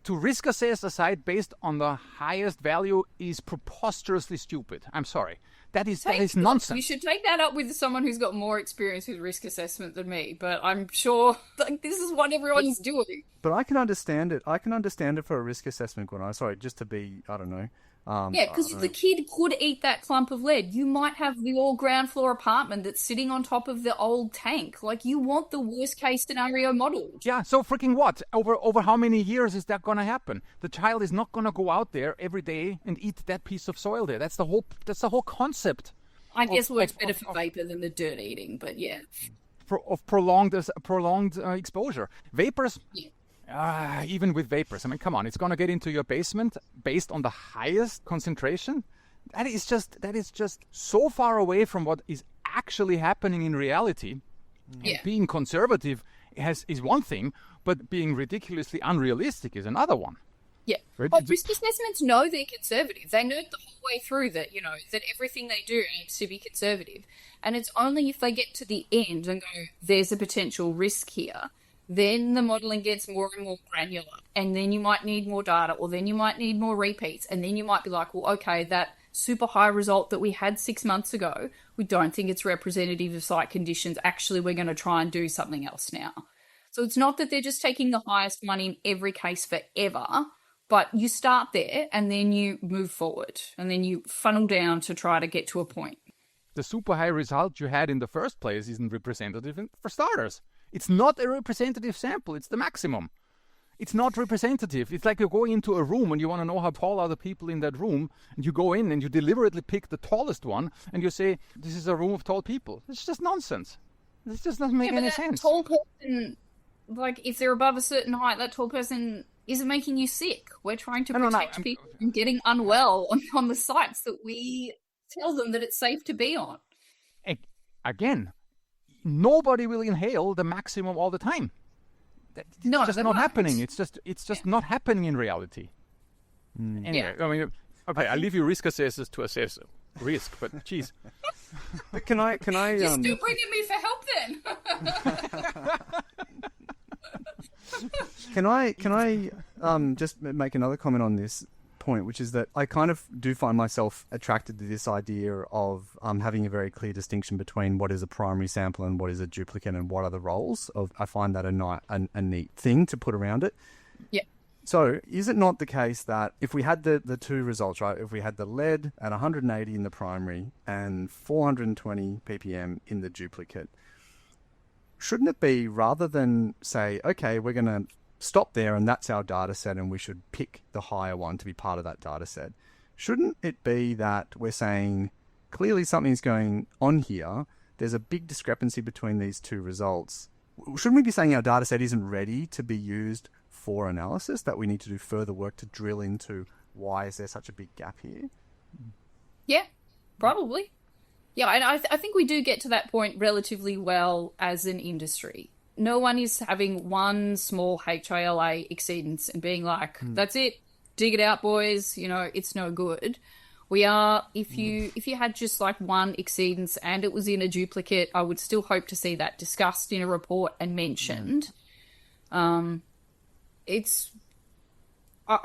To risk assess a site based on the highest value is preposterously stupid. I'm sorry. That is nonsense. You should take that up with someone who's got more experience with risk assessment than me, but I'm sure this is what everyone's doing. But I can understand it. I can understand it for a risk assessment, Gunnar. Sorry, just to be, I don't know. Because the kid could eat that clump of lead. You might have the all ground floor apartment that's sitting on top of the old tank. Like, you want the worst case scenario modeled. Yeah, so freaking what? Over how many years is that going to happen? The child is not going to go out there every day and eat that piece of soil there. That's the whole concept. I guess works better for vapor than the dirt eating, but yeah. Of prolonged exposure. Vapours. Yeah. Even with vapours, I mean, come on, it's going to get into your basement based on the highest concentration. That is just so far away from what is actually happening in reality. Yeah. Being conservative is one thing, but being ridiculously unrealistic is another one. Yeah. Right? But risk assessments know they're conservative. They know the whole way through that, that everything they do needs to be conservative. And it's only if they get to the end and go, there's a potential risk here, then the modelling gets more and more granular, and then you might need more data, or then you might need more repeats, and then you might be like, well, okay, that super high result that we had 6 months ago, we don't think it's representative of site conditions. Actually, we're going to try and do something else now. So it's not that they're just taking the highest one in every case forever, but you start there, and then you move forward, and then you funnel down to try to get to a point. The super high result you had in the first place isn't representative for starters. It's not a representative sample. It's the maximum. It's not representative. It's like you go into a room and you want to know how tall are the people in that room, and you go in and you deliberately pick the tallest one, and you say, this is a room of tall people. It's just nonsense. It just doesn't make any sense. Tall person, like, if they're above a certain height, that tall person isn't making you sick. We're trying to protect people from getting unwell on the sites that we tell them that it's safe to be on. Again, nobody will inhale the maximum all the time. It's just not happening. It's just not happening in reality. Anyway, I mean, okay, I'll leave you risk assessors to assess risk, but geez. But can I? You're still bringing me for help then. Can I just make another comment on this point, which is that I kind of do find myself attracted to this idea of having a very clear distinction between what is a primary sample and what is a duplicate and what are the roles of. I find that a neat thing to put around it. Yeah. So is it not the case that if we had the two results, right, if we had the lead at 180 in the primary and 420 ppm in the duplicate, shouldn't it be, rather than say, okay, we're going to stop there and that's our data set and we should pick the higher one to be part of that data set, shouldn't it be that we're saying clearly something's going on here, there's a big discrepancy between these two results? Shouldn't we be saying our data set isn't ready to be used for analysis, that we need to do further work to drill into why is there such a big gap here? Yeah, probably. Yeah, and I think we do get to that point relatively well as an industry. No one is having one small HILA exceedance and being like, that's it, dig it out, boys, it's no good. We are, if you had just like one exceedance and it was in a duplicate, I would still hope to see that discussed in a report and mentioned. I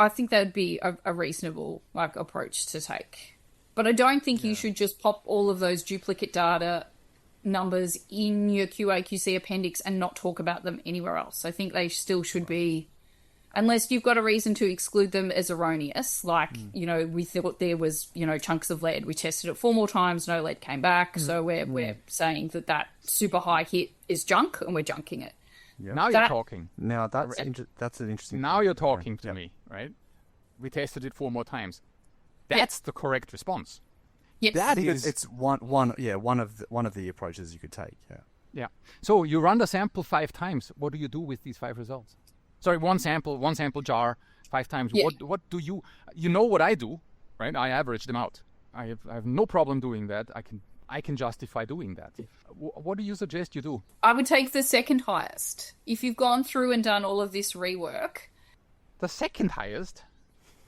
think that would be a reasonable approach to take. But I don't think you should just pop all of those duplicate data numbers in your QA/QC appendix and not talk about them anywhere else. I think they still should be, unless you've got a reason to exclude them as erroneous, like, we thought there was, chunks of lead. We tested it 4 more times, no lead came back. So we're saying that super high hit is junk and we're junking it. Yep. Now you're talking. Now that's an interesting. Now you're talking to me, right? We tested it 4 more times. That's the correct response. Yes. That is. It's one of the approaches you could take. Yeah. So you run the sample 5 times. What do you do with these 5 results? Sorry, one sample jar 5 times. Yeah. What do you? You know what I do, right? I average them out. I have no problem doing that. I can justify doing that. What do you suggest you do? I would take the second highest. If you've gone through and done all of this rework. The second highest?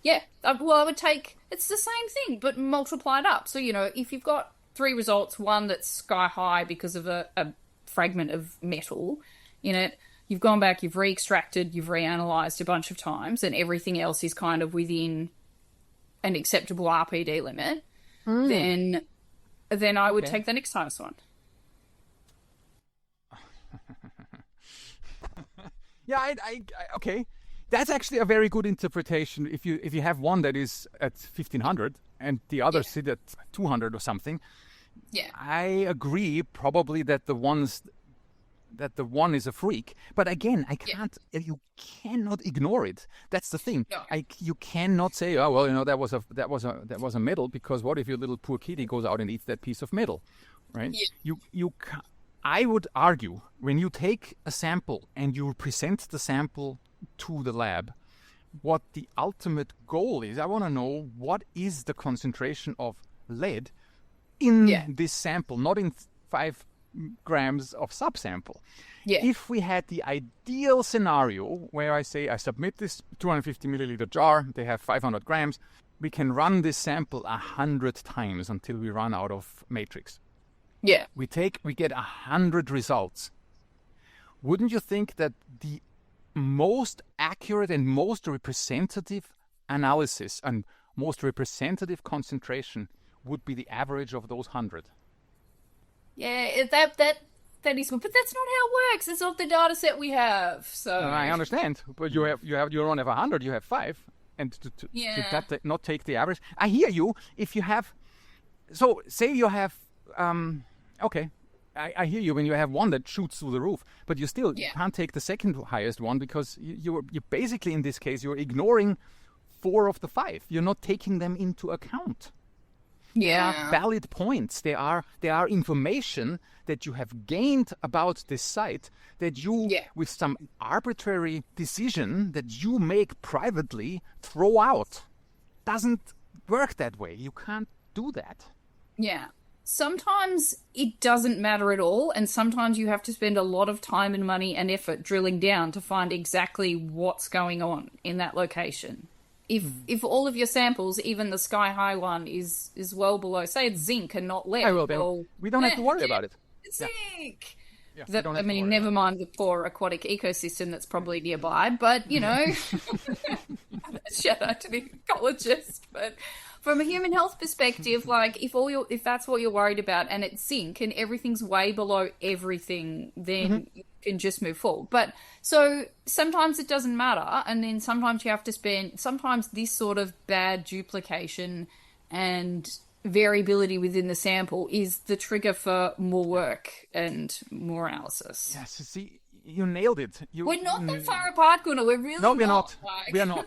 Yeah. Well, I would take, it's the same thing, but multiply it up. So, if you've got 3 results, one that's sky high because of a fragment of metal in it, you've gone back, you've re-extracted, you've reanalyzed a bunch of times, and everything else is kind of within an acceptable RPD limit, then I would take the next highest one. Yeah, I okay. That's actually a very good interpretation. If you have one that is at 1500 and the other sit at 200 or something, I agree probably that the one is a freak. But again, you cannot ignore it. That's the thing. No. You cannot say, oh well, that was a metal, because what if your little poor kitty goes out and eats that piece of metal, right? Yeah. I would argue, when you take a sample and you present the sample to the lab, what the ultimate goal is, I want to know what is the concentration of lead in this sample, not in 5 grams of subsample. Yeah. If we had the ideal scenario where I say I submit this 250 milliliter jar, they have 500 grams, we can run this sample 100 times until we run out of matrix. Yeah. We get 100 results. Wouldn't you think that the most accurate and most representative analysis and most representative concentration would be the average of those 100? Yeah, that is, but that's not how it works. It's not the data set we have. So I understand, but you don't have 100, you have 5, and to not take the average. I hear you. If you have, so say you have, okay, I hear you when you have one that shoots through the roof, but you still can't take the second highest one because you're basically, in this case, you're ignoring 4 of the 5. You're not taking them into account. Yeah. Valid points. They are information that you have gained about this site that you, with some arbitrary decision that you make privately, throw out. Doesn't work that way. You can't do that. Yeah. Sometimes it doesn't matter at all, and sometimes you have to spend a lot of time and money and effort drilling down to find exactly what's going on in that location. If all of your samples, even the sky high one, is well below, say it's zinc and not lead, we don't have to worry about it. It's zinc. Yeah, Never mind the poor aquatic ecosystem that's probably nearby, but you know, shout out to the ecologist. But from a human health perspective, like if that's what you're worried about and it's zinc and everything's way below everything, then you can just move forward. But so sometimes it doesn't matter, and then sometimes you have to sometimes this sort of bad duplication and variability within the sample is the trigger for more work and more analysis. Yes, see, you nailed it. We're not that far apart, Gunnar. We're really no, we're not. Like... We are not.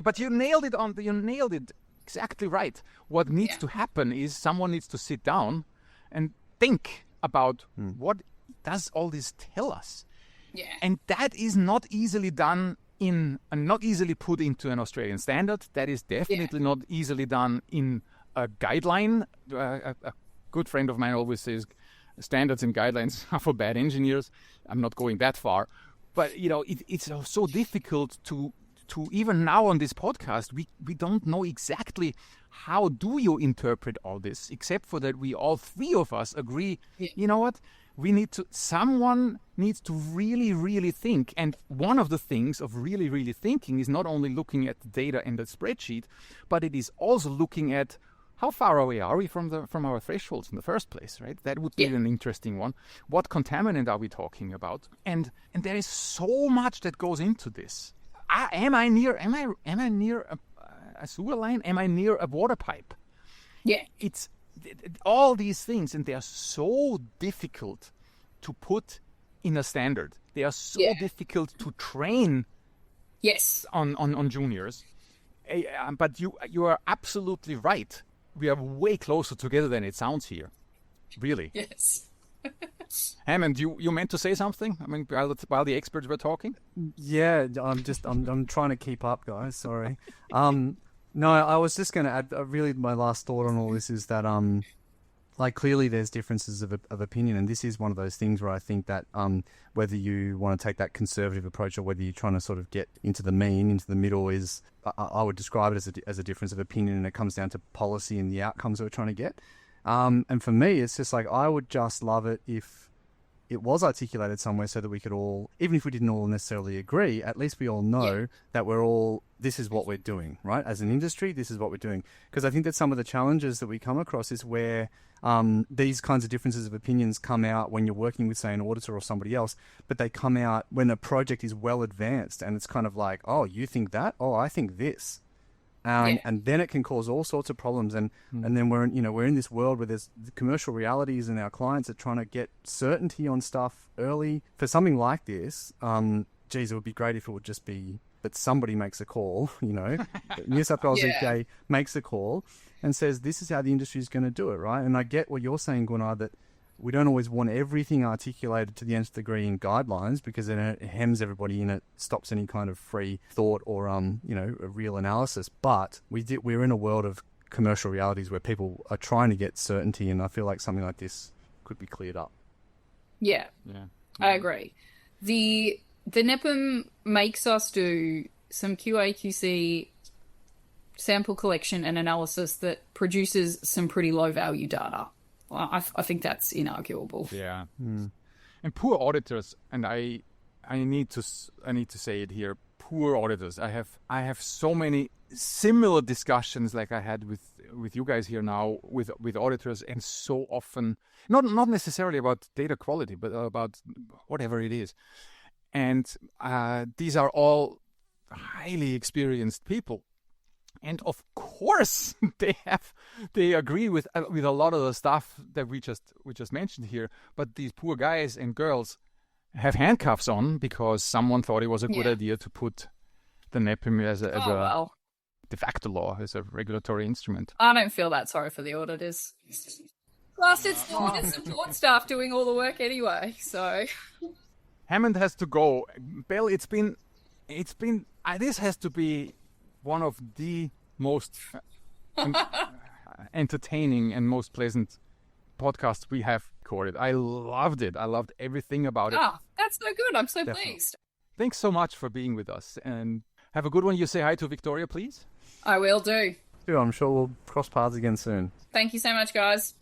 But you nailed it You nailed it exactly right. What needs to happen is someone needs to sit down and think about what does all this tell us. Yeah. And that is not easily done not easily put into an Australian standard. That is definitely not easily done in a guideline. A good friend of mine always says standards and guidelines are for bad engineers. I'm not going that far, but it's so difficult to even now on this podcast. We don't know exactly how do you interpret all this, except for that we all 3 of us agree. You know what? Someone needs to really, really think. And one of the things of really, really thinking is not only looking at the data in the spreadsheet, but it is also looking at how far away are we from our thresholds in the first place, right? That would be an interesting one. What contaminant are we talking about? And there is so much that goes into this. Am I near a sewer line? Am I near a water pipe? Yeah. It's all these things, and they are so difficult to put in a standard. They are so difficult to train on juniors. But you are absolutely right. We are way closer together than it sounds here. Really. Yes. Hammond, you meant to say something? I mean, while the experts were talking? Yeah, I'm trying to keep up, guys. Sorry. No, I was just going to add, really my last thought on all this is that, like, clearly there's differences of opinion, and this is one of those things where I think that whether you want to take that conservative approach or whether you're trying to sort of get into the mean, into the middle, is I would describe it as a difference of opinion, and it comes down to policy and the outcomes that we're trying to get. And for me, it's just like, I would just love it if it was articulated somewhere so that we could all, even if we didn't all necessarily agree, at least we all know that this is what we're doing, right? As an industry, this is what we're doing. Because I think that some of the challenges that we come across is where these kinds of differences of opinions come out when you're working with, say, an auditor or somebody else, but they come out when a project is well advanced, and it's kind of like, oh, you think that? Oh, I think this. And then it can cause all sorts of problems, and then we're in this world where there's the commercial realities, and our clients are trying to get certainty on stuff early. For something like this, geez, it would be great if it would just be that somebody makes a call, New South Wales EPA makes a call and says this is how the industry is going to do it, right? And I get what you're saying, Gunnar, that we don't always want everything articulated to the nth degree in guidelines, because then it hems everybody and it stops any kind of free thought or a real analysis. But we're in a world of commercial realities where people are trying to get certainty, and I feel like something like this could be cleared up. Yeah. I agree. The NEPM makes us do some QA/QC sample collection and analysis that produces some pretty low value data. Well, I think that's inarguable. Yeah, and poor auditors, and I need to say it here. Poor auditors. I have so many similar discussions like I had with you guys here now with auditors, and so often not necessarily about data quality, but about whatever it is. And these are all highly experienced people, And of course, they agree with a lot of the stuff that we just mentioned here. But these poor guys and girls have handcuffs on because someone thought it was a good idea to put the NEPM as a de facto law, as a regulatory instrument. I don't feel that sorry for the auditors. Plus, it's the support staff doing all the work anyway. So Hammond has to go. Belle, it's been. This has to be one of the most entertaining and most pleasant podcasts we have recorded. I loved it. I loved everything about it. Oh, that's so good. I'm so pleased. Thanks so much for being with us, and have a good one. You say hi to Victoria, please. I will do. I'm sure we'll cross paths again soon. Thank you so much, guys.